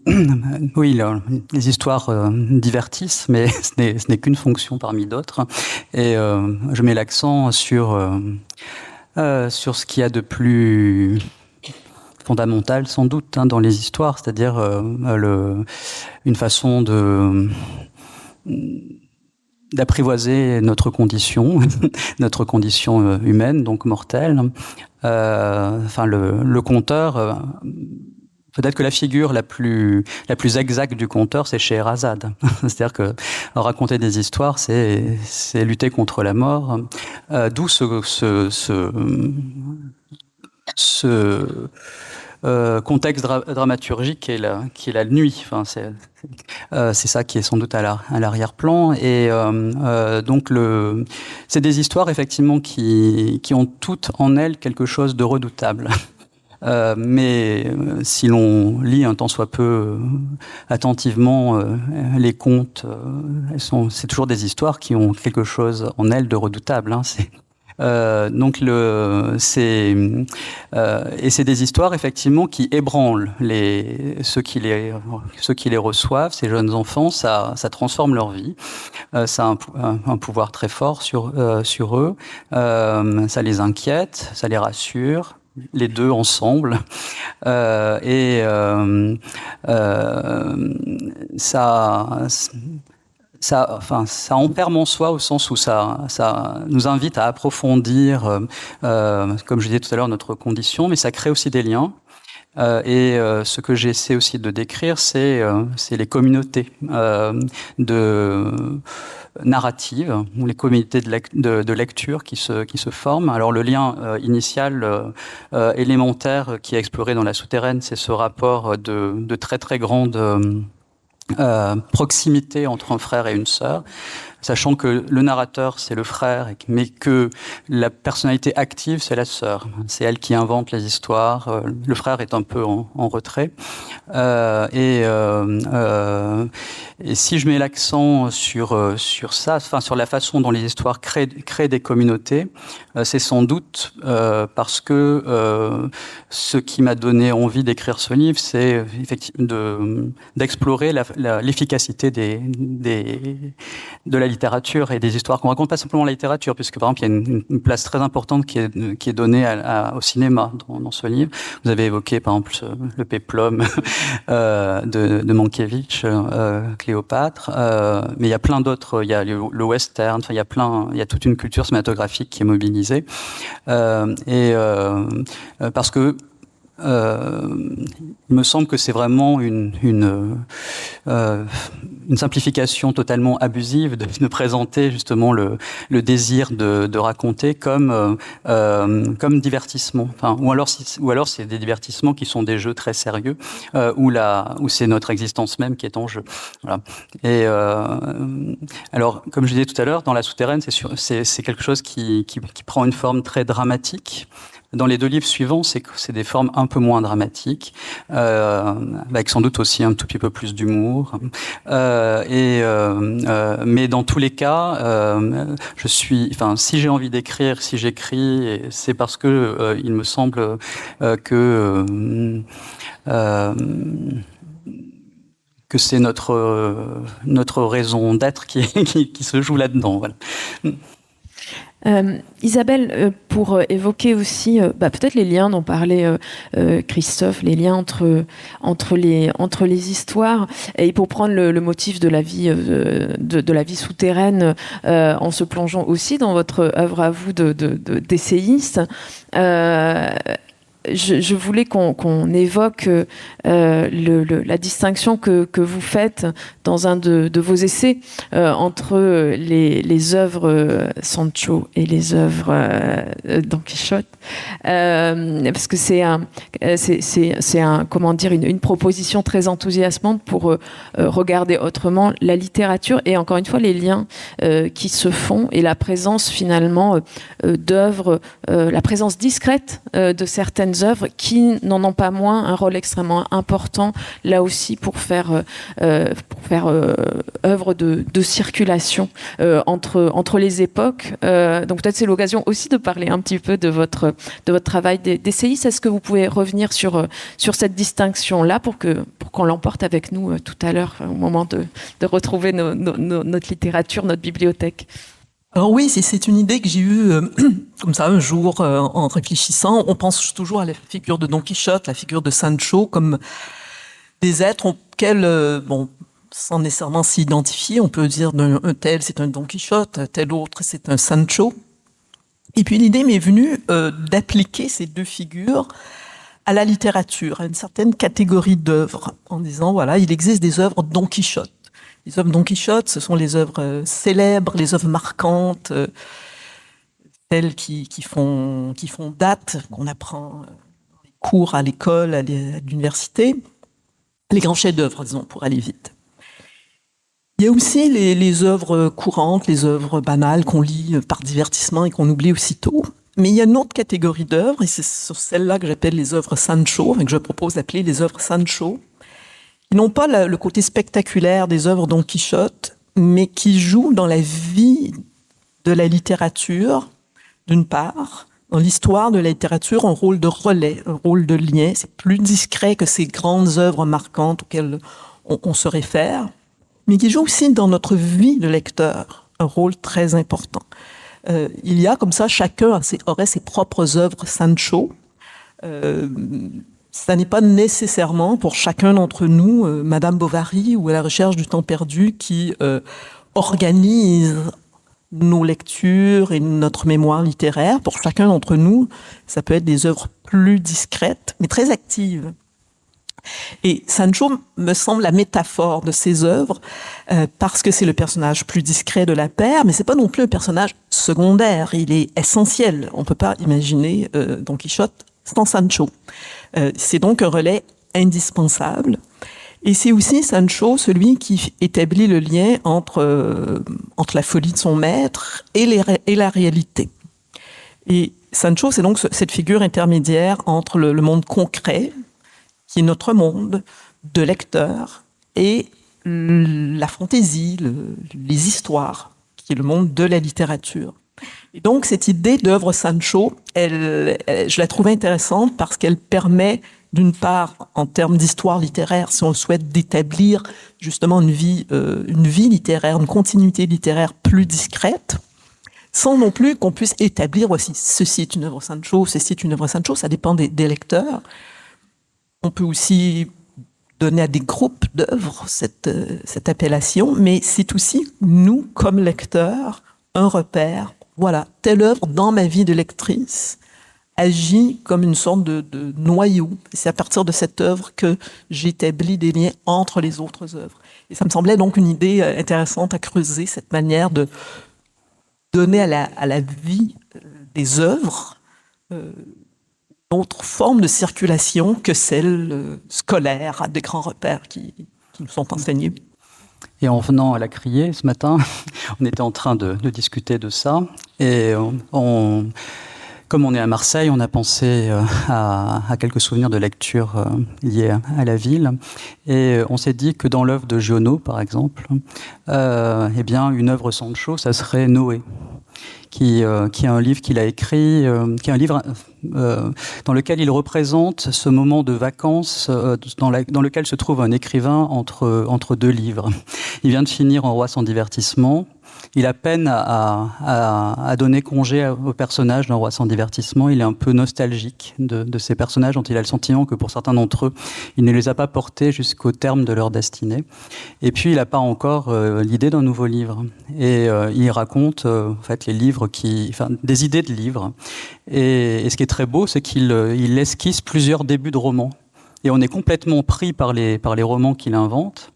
les histoires divertissent, mais ce n'est qu'une fonction parmi d'autres. Et je mets l'accent sur ce qu'il y a de plus fondamental, sans doute, dans les histoires, c'est-à-dire une façon d'apprivoiser notre condition humaine, donc mortelle. Le conteur Peut-être que la figure la plus exacte du conteur, c'est Scheherazade. C'est-à-dire que raconter des histoires, c'est lutter contre la mort. D'où ce contexte dramaturgique qui est la nuit. Enfin, c'est ça qui est sans doute à l'arrière-plan. Et donc c'est des histoires effectivement qui ont toutes en elles quelque chose de redoutable. Mais si l'on lit un tant soit peu attentivement les contes, c'est toujours des histoires qui ont quelque chose en elles de redoutable. Hein, donc c'est des histoires effectivement qui ébranlent ceux qui les reçoivent, ces jeunes enfants. Ça transforme leur vie. Ça a un pouvoir très fort sur eux. Ça les inquiète, ça les rassure. Les deux ensemble, ça enferme en soi au sens où ça nous invite à approfondir, comme je disais tout à l'heure, notre condition, mais ça crée aussi des liens. Ce que j'essaie aussi de décrire, c'est les communautés narratives, ou les communautés de lecture qui se forment. Alors le lien initial, élémentaire, qui est exploré dans La Souterraine, c'est ce rapport de très très grande proximité entre un frère et une sœur, sachant que le narrateur, c'est le frère, mais que la personnalité active, c'est la sœur. C'est elle qui invente les histoires. Le frère est un peu en retrait. Et si je mets l'accent sur ça, enfin sur la façon dont les histoires créent des communautés, c'est sans doute parce que ce qui m'a donné envie d'écrire ce livre, c'est effectivement d'explorer l'efficacité de la littérature et des histoires qu'on raconte, pas simplement la littérature, puisque par exemple il y a une place très importante qui est donnée au cinéma dans ce livre. Vous avez évoqué par exemple le péplum de Mankiewicz, Cléopâtre, mais il y a plein d'autres. Il y a le western. Enfin, il y a toute une culture cinématographique qui est mobilisée, parce que il me semble que c'est vraiment une simplification totalement abusive de présenter justement le désir de raconter comme divertissement. Enfin, ou alors c'est des divertissements qui sont des jeux très sérieux, où c'est notre existence même qui est en jeu. Voilà. Et alors, comme je disais tout à l'heure, dans La Souterraine, c'est quelque chose qui prend une forme très dramatique. Dans les deux livres suivants, c'est des formes un peu moins dramatiques, avec sans doute aussi un tout petit peu plus d'humour. Mais dans tous les cas, si j'ai envie d'écrire, si j'écris, c'est parce que il me semble que c'est notre raison d'être qui se joue là-dedans. Voilà.
Isabelle, pour évoquer aussi peut-être les liens dont parlait Christophe, les liens entre les histoires, et pour prendre le motif de la vie de la vie souterraine, en se plongeant aussi dans votre œuvre à vous d'essayiste. Je voulais qu'on évoque la distinction que vous faites dans un de vos essais entre les œuvres Sancho et les œuvres Don Quichotte, parce que c'est une proposition très enthousiasmante pour regarder autrement la littérature et encore une fois les liens qui se font et la présence finalement d'œuvres, la présence discrète de certaines œuvres qui n'en ont pas moins un rôle extrêmement important là aussi pour faire œuvre de circulation entre les époques. Donc peut-être c'est l'occasion aussi de parler un petit peu de votre travail d'essayiste. Est-ce que vous pouvez revenir sur cette distinction-là pour qu'on l'emporte avec nous tout à l'heure au moment de retrouver notre littérature, notre bibliothèque?
Alors oui, c'est une idée que j'ai eue comme ça un jour en réfléchissant. On pense toujours à la figure de Don Quichotte, la figure de Sancho comme des êtres auxquels, sans nécessairement s'y identifier, on peut dire un tel c'est un Don Quichotte, un tel autre c'est un Sancho. Et puis l'idée m'est venue d'appliquer ces deux figures à la littérature, à une certaine catégorie d'œuvres, en disant, voilà, il existe des œuvres Don Quichotte. Les œuvres Don Quichotte, ce sont les œuvres célèbres, les œuvres marquantes, celles qui font date, qu'on apprend dans les cours à l'école, à l'université, les grands chefs-d'œuvre, disons, pour aller vite. Il y a aussi les œuvres courantes, les œuvres banales qu'on lit par divertissement et qu'on oublie aussitôt. Mais il y a une autre catégorie d'œuvres, et c'est sur celle-là que j'appelle les œuvres Sancho, et que je propose d'appeler les œuvres Sancho, qui n'ont pas le côté spectaculaire des œuvres Don Quichotte, mais qui jouent dans la vie de la littérature, d'une part, dans l'histoire de la littérature, un rôle de relais, un rôle de lien. C'est plus discret que ces grandes œuvres marquantes auxquelles on se réfère, mais qui jouent aussi dans notre vie de lecteur un rôle très important. Il y a comme ça, chacun aurait ses propres œuvres Sancho. Ça n'est pas nécessairement pour chacun d'entre nous, Madame Bovary ou À la recherche du temps perdu, qui organise nos lectures et notre mémoire littéraire. Pour chacun d'entre nous, ça peut être des œuvres plus discrètes, mais très actives. Et Sancho me semble la métaphore de ces œuvres, parce que c'est le personnage plus discret de la paire, mais c'est pas non plus un personnage secondaire. Il est essentiel. On peut pas imaginer Don Quichotte sans Sancho. C'est donc un relais indispensable. Et c'est aussi Sancho celui qui établit le lien entre la folie de son maître et la réalité. Et Sancho, c'est donc cette figure intermédiaire entre le monde concret, qui est notre monde de lecteurs, et la fantaisie, les histoires, qui est le monde de la littérature. Et donc, cette idée d'œuvre Sancho, je la trouve intéressante parce qu'elle permet, d'une part, en termes d'histoire littéraire, si on le souhaite, d'établir justement une vie littéraire, une continuité littéraire plus discrète, sans non plus qu'on puisse établir, voici, ceci est une œuvre Sancho, ceci est une œuvre Sancho, ça dépend des lecteurs. On peut aussi donner à des groupes d'œuvres cette appellation, mais c'est aussi, nous, comme lecteurs, un repère. Voilà, telle œuvre, dans ma vie de lectrice, agit comme une sorte de noyau. Et c'est à partir de cette œuvre que j'établis des liens entre les autres œuvres. Et ça me semblait donc une idée intéressante à creuser, cette manière de donner à la vie des œuvres d'autres formes de circulation que celles scolaires, des grands repères qui nous sont enseignés.
Et en venant à la Criée ce matin, on était en train de discuter de ça. Et comme on est à Marseille, on a pensé à quelques souvenirs de lecture liés à la ville. Et on s'est dit que dans l'œuvre de Giono, par exemple, eh bien, une œuvre Sancho, ça serait Noé. Qui est un livre qu'il a écrit, qui est un livre dans lequel il représente ce moment de vacances dans lequel se trouve un écrivain entre deux livres. Il vient de finir Un roi sans divertissement. Il a peine à donner congé au personnage d'un roi sans divertissement. Il est un peu nostalgique de ces personnages dont il a le sentiment que pour certains d'entre eux, il ne les a pas portés jusqu'au terme de leur destinée. Et puis, il n'a pas encore l'idée d'un nouveau livre. Et il raconte en fait les livres des idées de livres. Et ce qui est très beau, c'est qu'il esquisse plusieurs débuts de romans. Et on est complètement pris par les romans qu'il invente.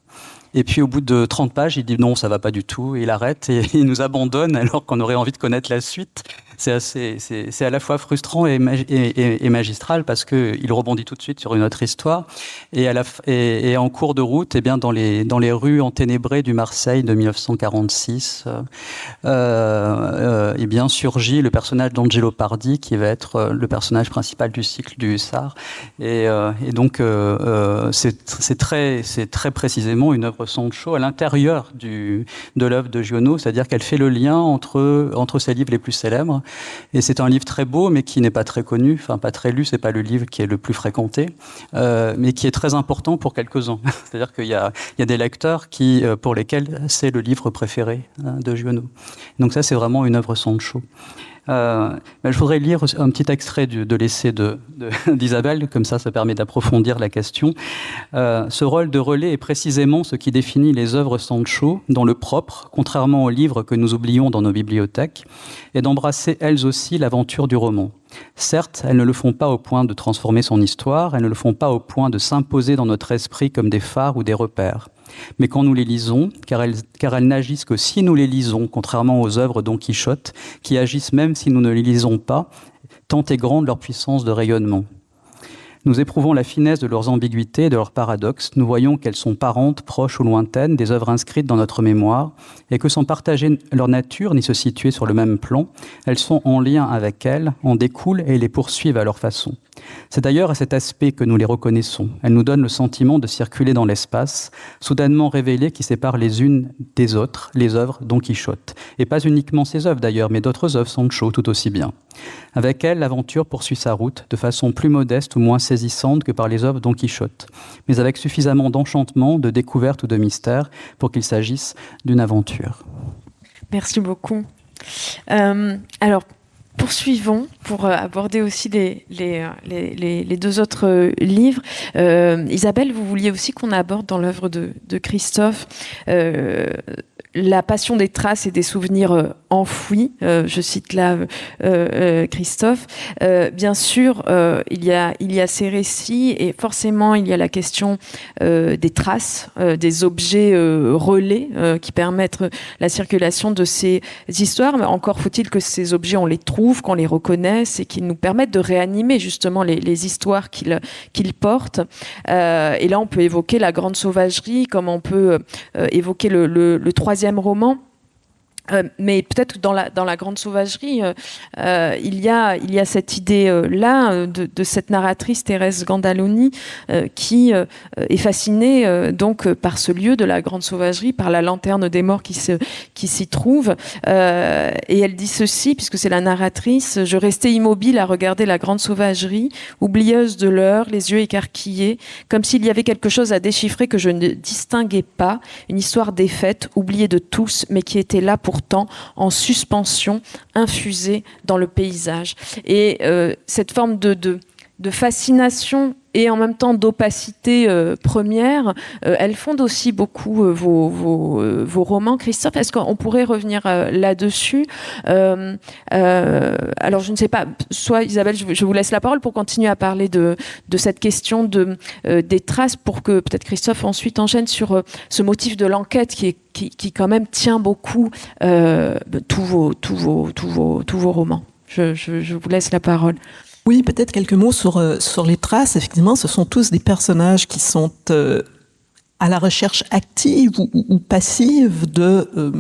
Et puis au bout de 30 pages, il dit non, ça va pas du tout, et il arrête et il nous abandonne alors qu'on aurait envie de connaître la suite. C'est à la fois frustrant et magistral parce que il rebondit tout de suite sur une autre histoire. Et en cours de route, eh bien dans les rues enténébrées du Marseille de 1946, eh bien surgit le personnage d'Angelo Pardi qui va être le personnage principal du cycle du Hussard. Et donc c'est très précisément une œuvre Sancho à l'intérieur de l'œuvre de Giono, c'est-à-dire qu'elle fait le lien entre ses livres les plus célèbres. Et c'est un livre très beau, mais qui n'est pas très connu, enfin pas très lu, c'est pas le livre qui est le plus fréquenté, mais qui est très important pour quelques-uns. C'est-à-dire qu'il y a des lecteurs pour lesquels c'est le livre préféré de Giono. Donc ça, c'est vraiment une œuvre Sancho. Je voudrais lire un petit extrait de l'essai d'Isabelle, comme ça permet d'approfondir la question. Ce rôle de relais est précisément ce qui définit les œuvres Sancho, dont le propre, contrairement aux livres que nous oublions dans nos bibliothèques, est d'embrasser elles aussi l'aventure du roman. Certes, elles ne le font pas au point de transformer son histoire, elles ne le font pas au point de s'imposer dans notre esprit comme des phares ou des repères. Mais quand nous les lisons, car elles n'agissent que si nous les lisons, contrairement aux œuvres Don Quichotte, qui agissent même si nous ne les lisons pas, tant est grande leur puissance de rayonnement. Nous éprouvons la finesse de leurs ambiguïtés et de leurs paradoxes. Nous voyons qu'elles sont parentes, proches ou lointaines des œuvres inscrites dans notre mémoire et que sans partager leur nature ni se situer sur le même plan, elles sont en lien avec elles, en découlent et les poursuivent à leur façon. C'est d'ailleurs à cet aspect que nous les reconnaissons. Elles nous donnent le sentiment de circuler dans l'espace, soudainement révélé qui sépare les unes des autres, les œuvres Don Quichotte. Et pas uniquement ces œuvres d'ailleurs, mais d'autres œuvres Sancho tout aussi bien. Avec elles, l'aventure poursuit sa route de façon plus modeste ou moins saisissante que par les œuvres Don Quichotte, mais avec suffisamment d'enchantement, de découverte ou de mystère pour qu'il s'agisse d'une aventure.
Merci beaucoup. Alors, poursuivons pour aborder aussi les deux autres livres. Isabelle, vous vouliez aussi qu'on aborde dans l'œuvre de Christophe la passion des traces et des souvenirs enfouis. Je cite là Christophe. Bien sûr, il y a ces récits et forcément il y a la question des traces, des objets relais qui permettent la circulation de ces histoires. Mais encore faut-il que ces objets, on les trouve, qu'on les reconnaisse et qu'ils nous permettent de réanimer justement les histoires qu'ils portent. Et là, on peut évoquer la grande sauvagerie, comme on peut évoquer le troisième roman. Mais peut-être dans la grande sauvagerie, il y a cette idée-là de cette narratrice Thérèse Gandaloni qui est fascinée donc par ce lieu de la grande sauvagerie, par la lanterne des morts qui s'y trouve. Et elle dit ceci, puisque c'est la narratrice: « Je restais immobile à regarder la grande sauvagerie, oublieuse de l'heure, les yeux écarquillés, comme s'il y avait quelque chose à déchiffrer que je ne distinguais pas, une histoire défaite, oubliée de tous, mais qui était là pourtant en suspension, infusée dans le paysage. » Et cette forme de fascination et en même temps d'opacité première, elle fonde aussi beaucoup vos romans, Christophe. Est-ce qu'on pourrait revenir là-dessus? Alors, je ne sais pas, soit Isabelle, je vous laisse la parole pour continuer à parler de cette question des traces, pour que peut-être Christophe ensuite enchaîne sur ce motif de l'enquête qui quand même tient beaucoup tous vos romans. Je vous laisse la parole.
Oui, peut-être quelques mots sur les traces. Effectivement, ce sont tous des personnages qui sont à la recherche active ou passive de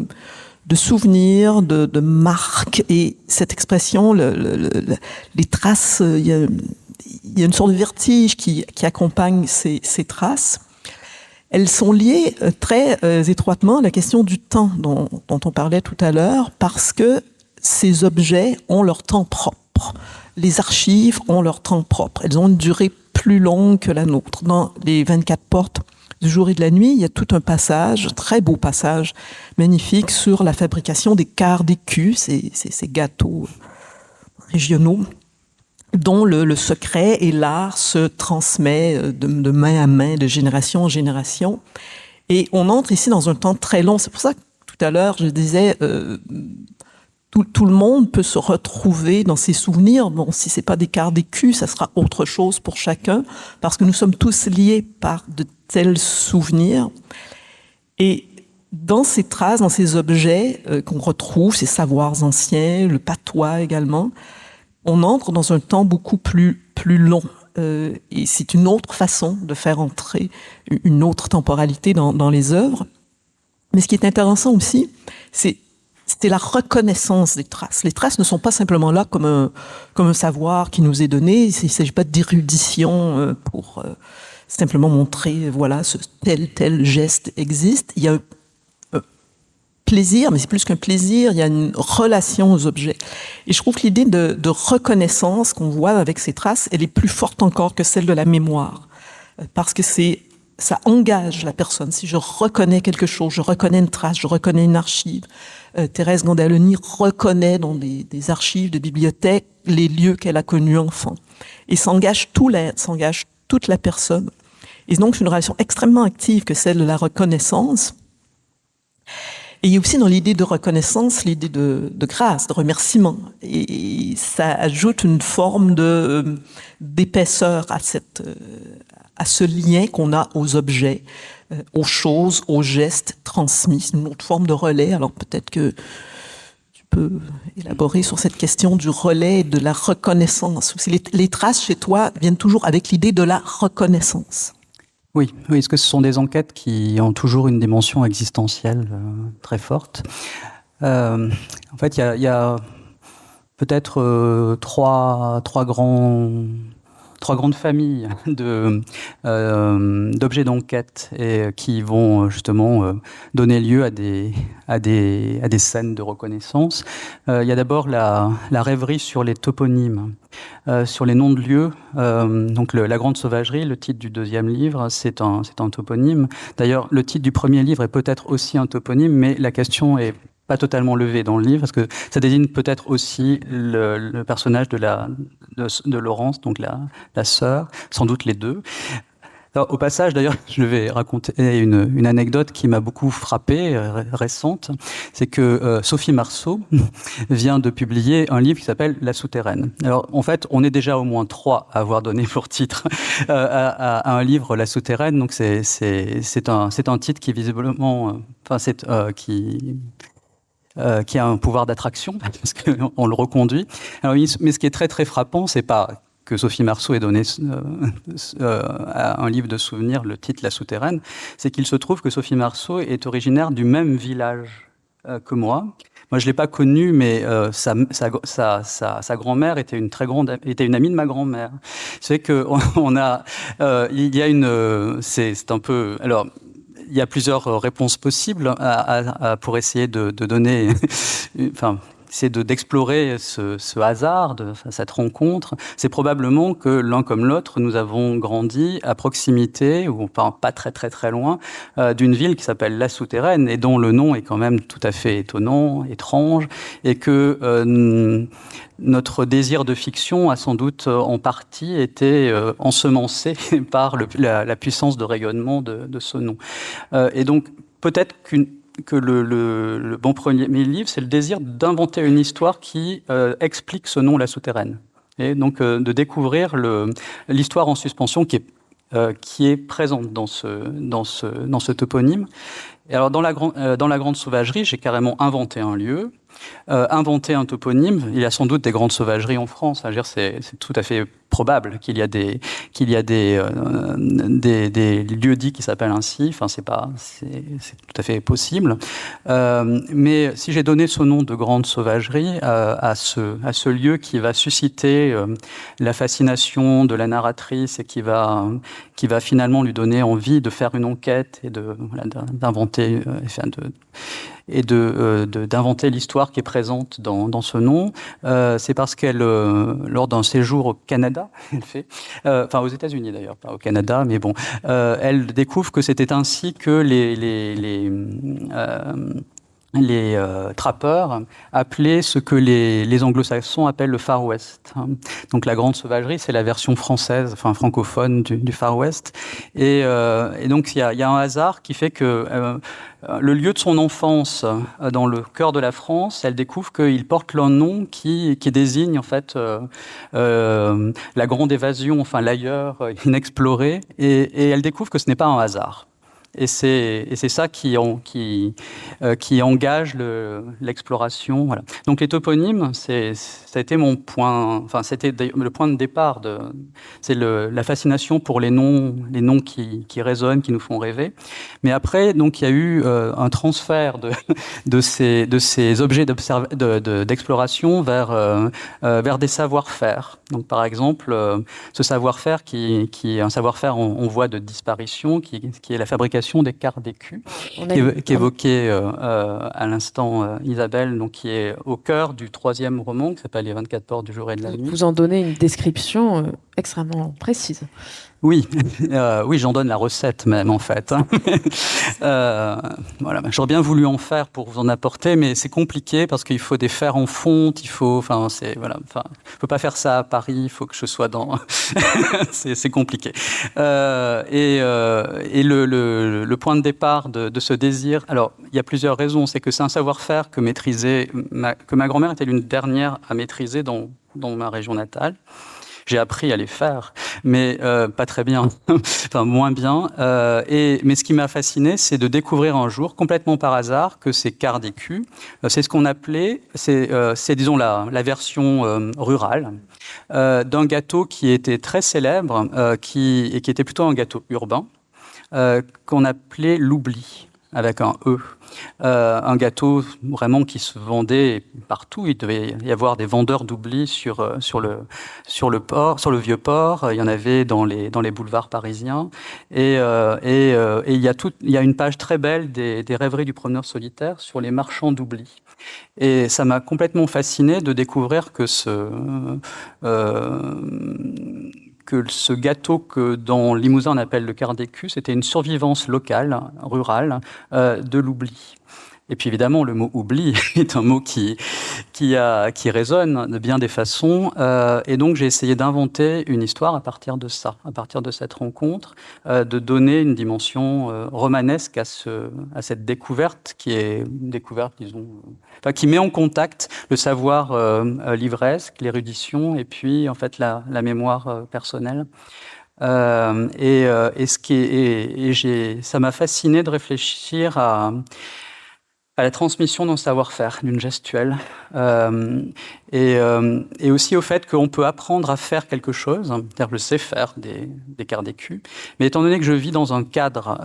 souvenirs, de marques. Et cette expression, les traces, il y a une sorte de vertige qui accompagne ces traces. Elles sont liées très étroitement à la question du temps dont on parlait tout à l'heure, parce que ces objets ont leur temps propre. Les archives ont leur temps propre. Elles ont une durée plus longue que la nôtre. Dans les 24 portes du jour et de la nuit, il y a tout un passage, un très beau passage, magnifique, sur la fabrication des quarts d'écus, ces gâteaux régionaux, dont le secret et l'art se transmet de main à main, de génération en génération. Et on entre ici dans un temps très long. C'est pour ça que tout à l'heure, je disais... Tout le monde peut se retrouver dans ses souvenirs. Bon, si c'est pas des quarts d'écus, ça sera autre chose pour chacun, parce que nous sommes tous liés par de tels souvenirs. Et dans ces traces, dans ces objets qu'on retrouve, ces savoirs anciens, le patois également, on entre dans un temps beaucoup plus long. Et c'est une autre façon de faire entrer une autre temporalité dans les œuvres. Mais ce qui est intéressant aussi, c'est la reconnaissance des traces. Les traces ne sont pas simplement là comme un savoir qui nous est donné. Il ne s'agit pas d'érudition pour simplement montrer, voilà, ce tel geste existe. Il y a un plaisir, mais c'est plus qu'un plaisir, il y a une relation aux objets. Et je trouve que l'idée de reconnaissance qu'on voit avec ces traces, elle est plus forte encore que celle de la mémoire. Parce que ça engage la personne. Si je reconnais quelque chose, je reconnais une trace, je reconnais une archive. Thérèse Gandaloni reconnaît dans des archives de bibliothèques les lieux qu'elle a connus enfant. Et s'engage tout l'être, s'engage toute la personne. Et donc, c'est une relation extrêmement active que celle de la reconnaissance. Et il y a aussi dans l'idée de reconnaissance, l'idée de grâce, de remerciement. Et ça ajoute une forme d'épaisseur à ce lien qu'on a aux objets, aux choses, aux gestes transmis. Une autre forme de relais. Alors peut-être que tu peux élaborer sur cette question du relais et de la reconnaissance. Les traces chez toi viennent toujours avec l'idée de la reconnaissance.
Oui, est-ce que ce sont des enquêtes qui ont toujours une dimension existentielle très forte? En fait, il y a peut-être trois grandes familles d'objets d'enquête et qui vont justement donner lieu à des scènes de reconnaissance. Il y a d'abord la rêverie sur les toponymes, sur les noms de lieux. Donc La Grande Sauvagerie, le titre du deuxième livre, c'est un toponyme. D'ailleurs, le titre du premier livre est peut-être aussi un toponyme, mais la question est pas totalement levé dans le livre, parce que ça désigne peut-être aussi le personnage de Laurence, donc la sœur, sans doute les deux. Alors, au passage, d'ailleurs, je vais raconter une anecdote qui m'a beaucoup frappé, récente, c'est que Sophie Marceau vient de publier un livre qui s'appelle La Souterraine. Alors, en fait, on est déjà au moins 3 à avoir donné pour titre à un livre La Souterraine, donc c'est un titre qui visiblement, qui a un pouvoir d'attraction, parce qu'on le reconduit. Alors, mais ce qui est très très frappant, c'est pas que Sophie Marceau ait donné à un livre de souvenirs le titre La Souterraine, c'est qu'il se trouve que Sophie Marceau est originaire du même village que moi. Moi, je l'ai pas connue, mais sa grand-mère était une amie de ma grand-mère. C'est que il y a c'est un peu, alors. Il y a plusieurs réponses possibles pour essayer de donner, c'est d'explorer ce hasard, cette rencontre. C'est probablement que l'un comme l'autre, nous avons grandi à proximité, ou pas très très très loin, d'une ville qui s'appelle La Souterraine, et dont le nom est quand même tout à fait étonnant, étrange, et que notre désir de fiction a sans doute en partie été ensemencé par la puissance de rayonnement de ce nom. Et donc peut-être que le bon premier livre, c'est le désir d'inventer une histoire qui explique ce nom, La Souterraine. Et donc de découvrir l'histoire en suspension qui est présente dans ce toponyme. Et alors dans la Grande Sauvagerie, j'ai carrément inventé un lieu, inventé un toponyme. Il y a sans doute des grandes sauvageries en France. C'est tout à fait probable qu'il y a des lieux-dits qui s'appellent ainsi. Enfin, c'est tout à fait possible. Mais si j'ai donné ce nom de Grande Sauvagerie à ce lieu qui va susciter la fascination de la narratrice et qui va finalement lui donner envie de faire une enquête et d'inventer, d'inventer l'histoire qui est présente dans ce nom, c'est parce qu'elle, lors d'un séjour au Canada, aux États-Unis d'ailleurs, pas au Canada, mais bon, elle découvre que c'était ainsi que les trappeurs appelaient ce que les anglo-saxons appellent le Far West. Donc la Grande Sauvagerie, c'est la version française, francophone du Far West. Et donc il y a un hasard qui fait que le lieu de son enfance, dans le cœur de la France, elle découvre qu'il porte le nom qui désigne en fait la grande évasion, l'ailleurs inexploré. Et elle découvre que ce n'est pas un hasard. Et c'est ça qui engage l'exploration. Voilà. Donc les toponymes, ça a été mon point. C'était le point de départ. C'est la fascination pour les noms qui résonnent, qui nous font rêver. Mais après, donc il y a eu un transfert de ces objets d'exploration vers des savoir-faire. Donc par exemple, ce savoir-faire qui est un savoir-faire en voie de disparition, qui est la fabrication des quarts d'écus, qui évoquait à l'instant Isabelle, donc qui est au cœur du 3e roman, qui s'appelle Les 24 portes du jour et de la nuit.
Vous en donnez une description extrêmement précise.
Oui, oui, j'en donne la recette même en fait. Voilà, j'aurais bien voulu en faire pour vous en apporter, mais c'est compliqué parce qu'il faut des fers en fonte, il faut, enfin, c'est voilà, enfin, je peux pas faire ça à Paris, il faut que je sois dans, c'est compliqué. Et le point de départ de ce désir, alors il y a plusieurs raisons, c'est que c'est un savoir-faire que ma grand-mère était l'une dernière à maîtriser dans ma région natale. J'ai appris à les faire, mais pas très bien, enfin moins bien. Mais ce qui m'a fasciné, c'est de découvrir un jour, complètement par hasard, que ces quarts d'écu, c'est ce qu'on appelait, c'est disons la version rurale d'un gâteau qui était très célèbre, et qui était plutôt un gâteau urbain, qu'on appelait l'oubli, avec un E. Un gâteau vraiment qui se vendait partout. Il devait y avoir des vendeurs d'oubli sur le vieux port. Il y en avait dans les boulevards parisiens. Et il y a une page très belle des rêveries du promeneur solitaire sur les marchands d'oubli. Et ça m'a complètement fasciné de découvrir que ce gâteau que dans Limousin on appelle le quart d'écu, c'était une survivance locale, rurale, de l'oubli. Et puis évidemment, le mot oubli est un mot qui résonne de bien des façons. Et donc j'ai essayé d'inventer une histoire à partir de ça, à partir de cette rencontre, de donner une dimension romanesque à cette découverte qui est une découverte, disons, qui met en contact le savoir livresque, l'érudition et puis en fait la mémoire personnelle. Ça m'a fasciné de réfléchir à la transmission d'un savoir-faire, d'une gestuelle, et aussi au fait qu'on peut apprendre à faire quelque chose, c'est-à-dire je sais faire des quarts d'écu, mais étant donné que je vis dans un cadre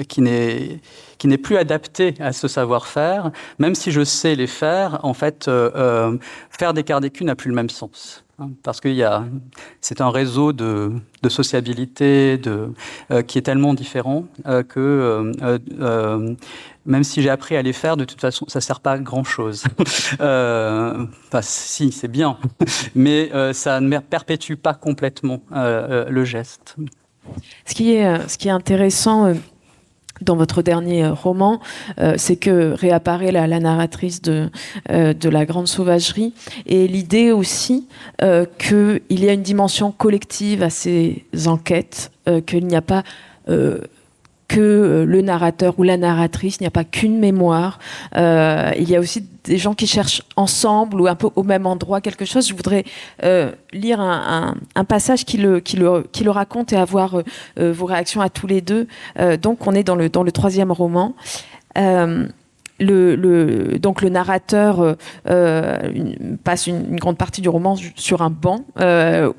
qui n'est plus adapté à ce savoir-faire, même si je sais les faire, en fait, faire des quarts d'écu n'a plus le même sens. Parce que c'est un réseau de sociabilité qui est tellement différent que même si j'ai appris à les faire, de toute façon, ça ne sert pas à grand-chose. Si, c'est bien, mais ça ne perpétue pas complètement le geste.
Ce qui est intéressant dans votre dernier roman, c'est que réapparaît la narratrice de la grande sauvagerie, et l'idée aussi qu'il y a une dimension collective à ces enquêtes, qu'il n'y a pas que le narrateur ou la narratrice, il n'y a pas qu'une mémoire. Il y a aussi des gens qui cherchent ensemble ou un peu au même endroit quelque chose. Je voudrais lire un passage qui le raconte et avoir vos réactions à tous les deux. Donc on est dans le troisième roman. Donc le narrateur passe une grande partie du roman sur un banc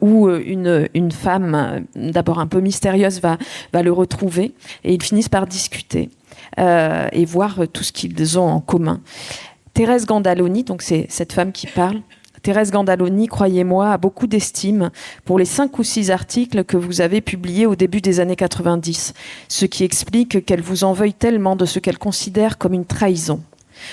où une femme, d'abord un peu mystérieuse, va le retrouver, et ils finissent par discuter et voir tout ce qu'ils ont en commun. Thérèse Gandaloni, donc c'est cette femme qui parle. Thérèse Gandaloni, croyez-moi, a beaucoup d'estime pour les 5 ou 6 articles que vous avez publiés au début des années 90, ce qui explique qu'elle vous en veuille tellement de ce qu'elle considère comme une trahison.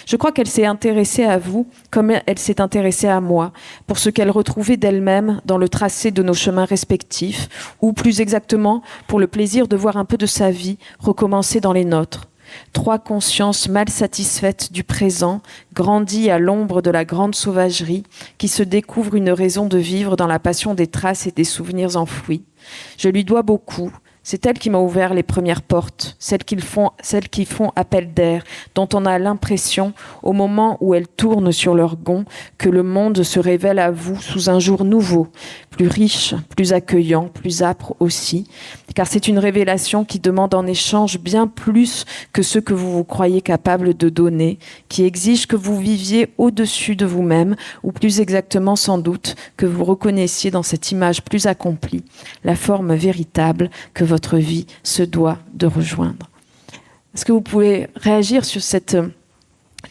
Je crois qu'elle s'est intéressée à vous comme elle s'est intéressée à moi, pour ce qu'elle retrouvait d'elle-même dans le tracé de nos chemins respectifs, ou plus exactement pour le plaisir de voir un peu de sa vie recommencer dans les nôtres. 3 consciences mal satisfaites du présent, grandies à l'ombre de la grande sauvagerie, qui se découvrent une raison de vivre dans la passion des traces et des souvenirs enfouis. Je lui dois beaucoup. C'est elle qui m'a ouvert les premières portes, celles qui font appel d'air, dont on a l'impression, au moment où elles tournent sur leur gond, que le monde se révèle à vous sous un jour nouveau, plus riche, plus accueillant, plus âpre aussi, car c'est une révélation qui demande en échange bien plus que ce que vous vous croyez capable de donner, qui exige que vous viviez au-dessus de vous-même, ou plus exactement sans doute, que vous reconnaissiez dans cette image plus accomplie la forme véritable que votre vie se doit de rejoindre. Est-ce que vous pouvez réagir sur cette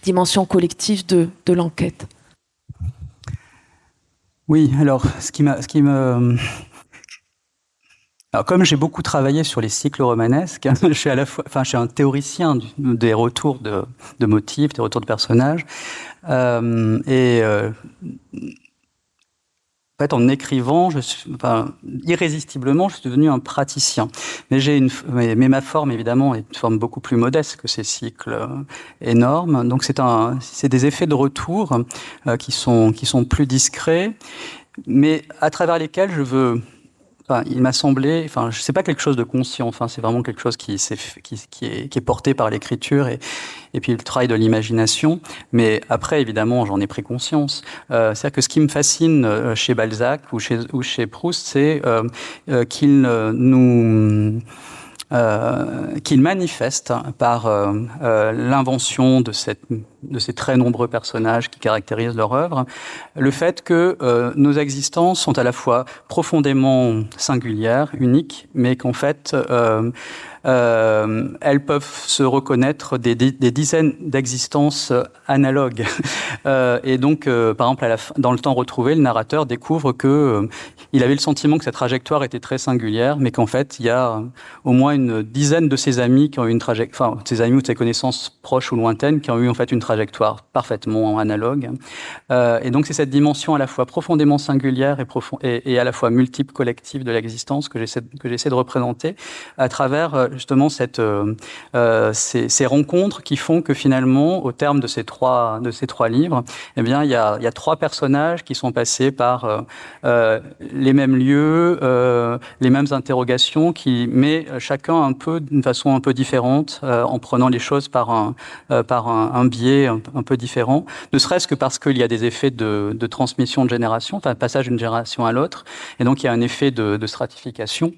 dimension collective de l'enquête ?
Oui, alors alors, comme j'ai beaucoup travaillé sur les cycles romanesques, je suis un théoricien des retours de motifs, des retours de personnages, En fait, en écrivant, irrésistiblement, je suis devenu un praticien. Mais ma forme, évidemment, est une forme beaucoup plus modeste que ces cycles énormes. Donc, c'est des effets de retour qui sont plus discrets, mais à travers lesquels il m'a semblé, c'est pas quelque chose de conscient, c'est vraiment quelque chose qui est porté par l'écriture et puis le travail de l'imagination. Mais après, évidemment, j'en ai pris conscience. C'est-à-dire que ce qui me fascine chez Balzac ou chez Proust, c'est qu'il manifeste par l'invention de ces très nombreux personnages qui caractérisent leur œuvre, le fait que nos existences sont à la fois profondément singulières, uniques, mais qu'en fait, elles peuvent se reconnaître des dizaines d'existences analogues. Et donc, par exemple, dans Le Temps retrouvé, le narrateur découvre que il avait le sentiment que sa trajectoire était très singulière, mais qu'en fait, il y a au moins une dizaine de ses amis qui ont eu une trajectoire, ses amis ou de ses connaissances proches ou lointaines, qui ont eu en fait une trajectoire parfaitement analogue. Et donc, c'est cette dimension à la fois profondément singulière et à la fois multiple, collective de l'existence que j'essaie de représenter à travers justement ces rencontres qui font que finalement, au terme de ces trois livres, eh bien, il y a trois personnages qui sont passés par les mêmes lieux, les mêmes interrogations, mais chacun d'une façon un peu différente, en prenant les choses par un biais un peu différent, ne serait-ce que parce qu'il y a des effets de transmission de génération, de passage d'une génération à l'autre, et donc il y a un effet de stratification.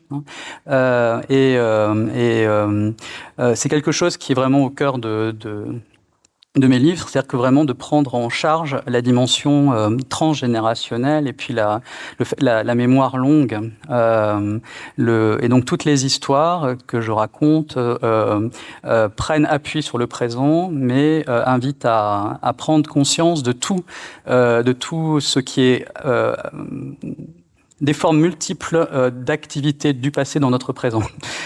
C'est quelque chose qui est vraiment au cœur de mes livres, c'est-à-dire que vraiment de prendre en charge la dimension transgénérationnelle et puis la mémoire longue. Et donc toutes les histoires que je raconte prennent appui sur le présent, mais invitent à prendre conscience de tout ce qui est des formes multiples d'activités du passé dans notre présent.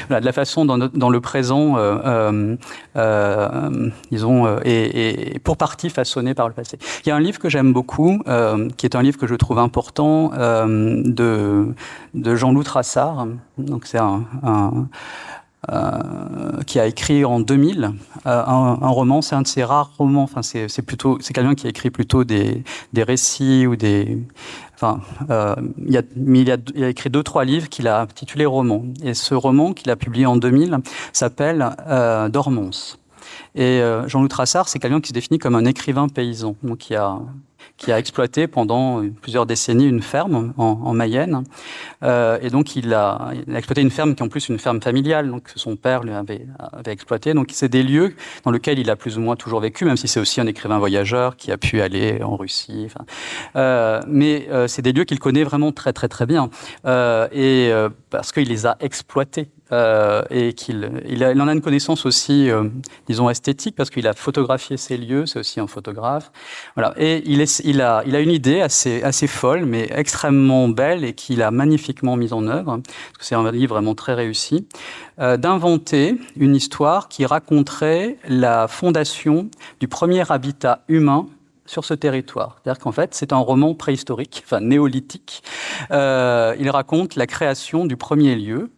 Voilà, de la façon dans le présent, disons, et pour partie façonné par le passé. Il y a un livre que j'aime beaucoup, qui est un livre que je trouve important, de Jean-Loup Trassard. Donc c'est qui a écrit en 2000 un roman. C'est un de ses rares romans. C'est quelqu'un qui a écrit plutôt des récits ou des. Il a écrit 2-3 livres qu'il a intitulés romans. Et ce roman qu'il a publié en 2000 s'appelle Dormance. Et Jean-Loup Trassard, c'est quelqu'un qui se définit comme un écrivain paysan, donc qui a exploité pendant plusieurs décennies une ferme en Mayenne. Et donc, il a exploité une ferme qui est en plus une ferme familiale, donc son père lui avait exploité. Donc, c'est des lieux dans lesquels il a plus ou moins toujours vécu, même si c'est aussi un écrivain voyageur qui a pu aller en Russie. Mais c'est des lieux qu'il connaît vraiment très, très, très bien. Parce qu'il les a exploités. Et qu'il en a une connaissance aussi, disons, esthétique, parce qu'il a photographié ces lieux, c'est aussi un photographe. Voilà. Et il a une idée assez folle, mais extrêmement belle, et qu'il a magnifiquement mise en œuvre, parce que c'est un livre vraiment très réussi, d'inventer une histoire qui raconterait la fondation du premier habitat humain sur ce territoire. C'est-à-dire qu'en fait, c'est un roman préhistorique, néolithique. Il raconte la création du premier lieu,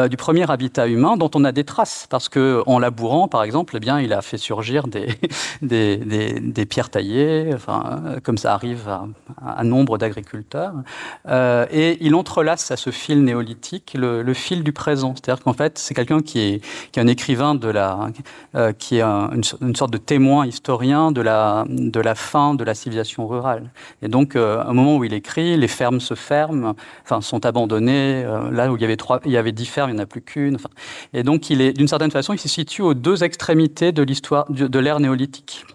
du premier habitat humain dont on a des traces, parce que en labourant, par exemple, eh bien, il a fait surgir des pierres taillées, comme ça arrive à nombre d'agriculteurs, et il entrelace à ce fil néolithique le fil du présent. C'est-à-dire qu'en fait, c'est quelqu'un qui est un écrivain qui est une sorte de témoin historien de la fin de la civilisation rurale. Et donc, à un moment où il écrit, les fermes se ferment, sont abandonnées. Là où il y avait 10 fermes, il n'y en a plus qu'une. Et donc, d'une certaine façon, il se situe aux deux extrémités de l'histoire de l'ère néolithique.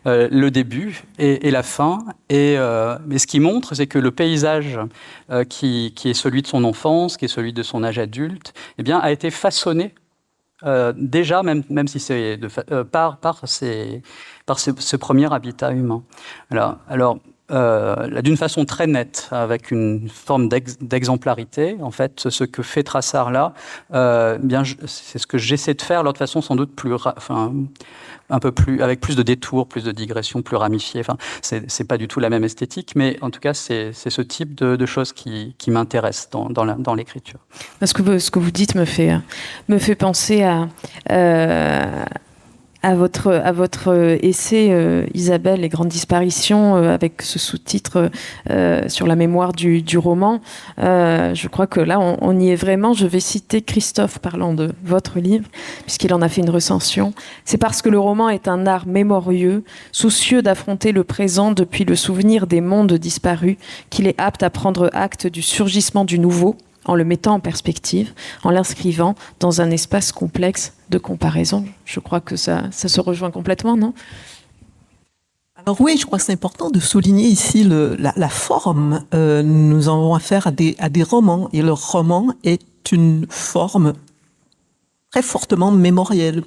Le début et la fin. Mais ce qu'il montre, c'est que le paysage qui est celui de son enfance, qui est celui de son âge adulte, eh bien, a été façonné déjà, même si c'est par ce premier habitat humain. Alors d'une façon très nette, avec une forme d'exemplarité. En fait, ce que fait Traçard là, c'est ce que j'essaie de faire, alors de façon sans doute un peu plus, avec plus de détours, plus de digressions, plus ramifiées. Enfin, c'est pas du tout la même esthétique, mais en tout cas, c'est ce type de choses qui m'intéressent dans l'écriture.
Parce que ce que vous dites me fait penser à votre essai Isabelle, les grandes disparitions, avec ce sous-titre sur la mémoire du roman. Je crois que là, on y est vraiment. Je vais citer Christophe parlant de votre livre, puisqu'il en a fait une recension. C'est parce que le roman est un art mémorieux, soucieux d'affronter le présent depuis le souvenir des mondes disparus, qu'il est apte à prendre acte du surgissement du nouveau, en le mettant en perspective, en l'inscrivant dans un espace complexe de comparaison. Je crois que ça se rejoint complètement, non ?
Alors oui, je crois que c'est important de souligner ici la forme. Nous avons affaire à des romans, et le roman est une forme très fortement mémorielle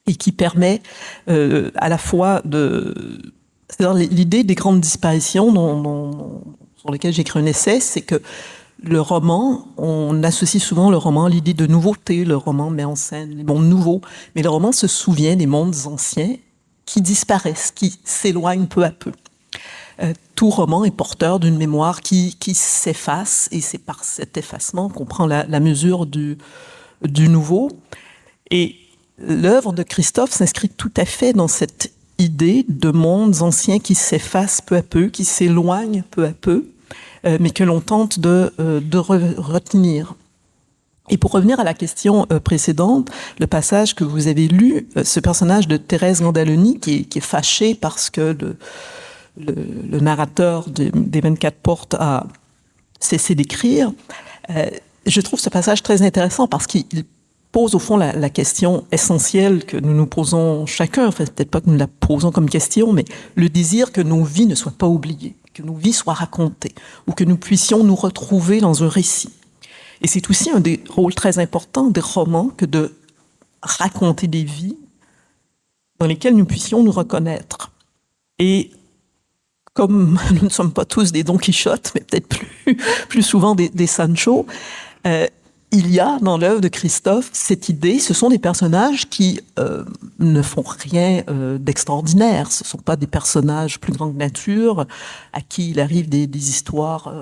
et qui permet à la fois c'est-à-dire l'idée des grandes disparitions sur lesquelles j'écris un essai, c'est que le roman, on associe souvent le roman à l'idée de nouveauté. Le roman met en scène les mondes nouveaux. Mais le roman se souvient des mondes anciens qui disparaissent, qui s'éloignent peu à peu. Tout roman est porteur d'une mémoire qui s'efface, et c'est par cet effacement qu'on prend la mesure du nouveau. Et l'œuvre de Christophe s'inscrit tout à fait dans cette idée de mondes anciens qui s'effacent peu à peu, qui s'éloignent peu à peu, mais que l'on tente de retenir. Et pour revenir à la question précédente, le passage que vous avez lu, ce personnage de Thérèse Gandaloni qui est fâché parce que le narrateur des 24 portes a cessé d'écrire, je trouve ce passage très intéressant parce qu'il pose au fond la question essentielle que nous nous posons chacun, enfin peut-être pas que nous la posons comme question, mais le désir que nos vies ne soient pas oubliées, que nos vies soient racontées, ou que nous puissions nous retrouver dans un récit. Et c'est aussi un des rôles très importants des romans que de raconter des vies dans lesquelles nous puissions nous reconnaître. Et comme nous ne sommes pas tous des Don Quichotte, mais peut-être plus souvent des Sancho, il y a dans l'œuvre de Christophe cette idée, ce sont des personnages qui ne font rien d'extraordinaire. Ce ne sont pas des personnages plus grands que nature, à qui il arrive des histoires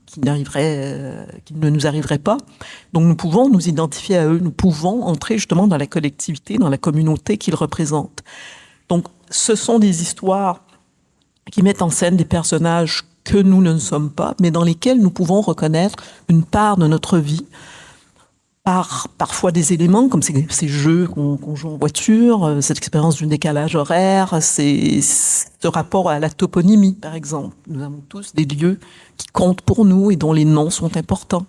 qui ne nous arriveraient pas. Donc nous pouvons nous identifier à eux, nous pouvons entrer justement dans la collectivité, dans la communauté qu'ils représentent. Donc ce sont des histoires qui mettent en scène des personnages que nous ne sommes pas, mais dans lesquels nous pouvons reconnaître une part de notre vie, par parfois des éléments comme ces jeux qu'on joue en voiture, cette expérience du décalage horaire, ce rapport à la toponymie, par exemple. Nous avons tous des lieux qui comptent pour nous et dont les noms sont importants.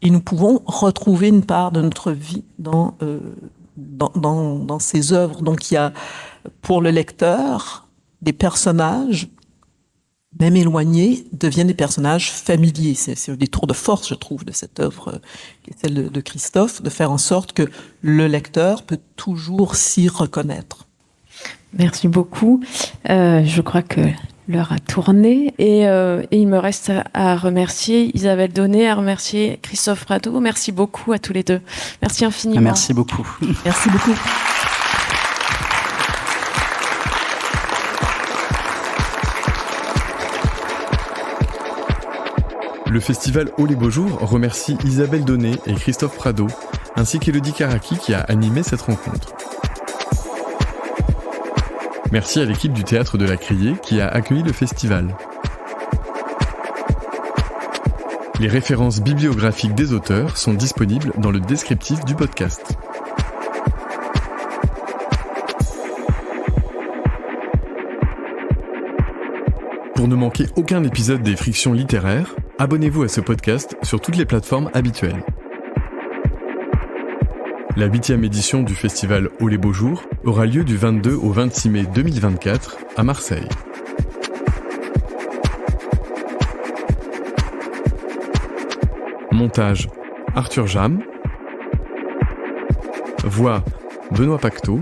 Et nous pouvons retrouver une part de notre vie dans ces œuvres. Donc il y a, pour le lecteur, des personnages même éloignés, deviennent des personnages familiers. C'est un des tours de force, je trouve, de cette œuvre, qui est celle de Christophe, de faire en sorte que le lecteur peut toujours s'y reconnaître.
Merci beaucoup. Je crois que l'heure a tourné et il me reste à remercier Isabelle Daunet, à remercier Christophe Prado. Merci beaucoup à tous les deux. Merci infiniment.
Merci beaucoup.
Merci beaucoup.
Le festival Oh les Beaux Jours remercie Isabelle Daunet et Christophe Prado, ainsi qu'Élodie Caracchi qui a animé cette rencontre. Merci à l'équipe du Théâtre de la Criée qui a accueilli le festival. Les références bibliographiques des auteurs sont disponibles dans le descriptif du podcast. Pour ne manquer aucun épisode des Frictions littéraires, abonnez-vous à ce podcast sur toutes les plateformes habituelles. La 8e édition du festival Oh les Beaux Jours aura lieu du 22 au 26 mai 2024 à Marseille. Montage Arthur Jam. Voix Benoît Pacteau.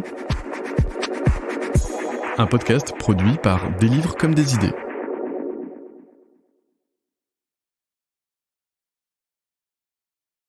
Un podcast produit par Des livres comme des idées.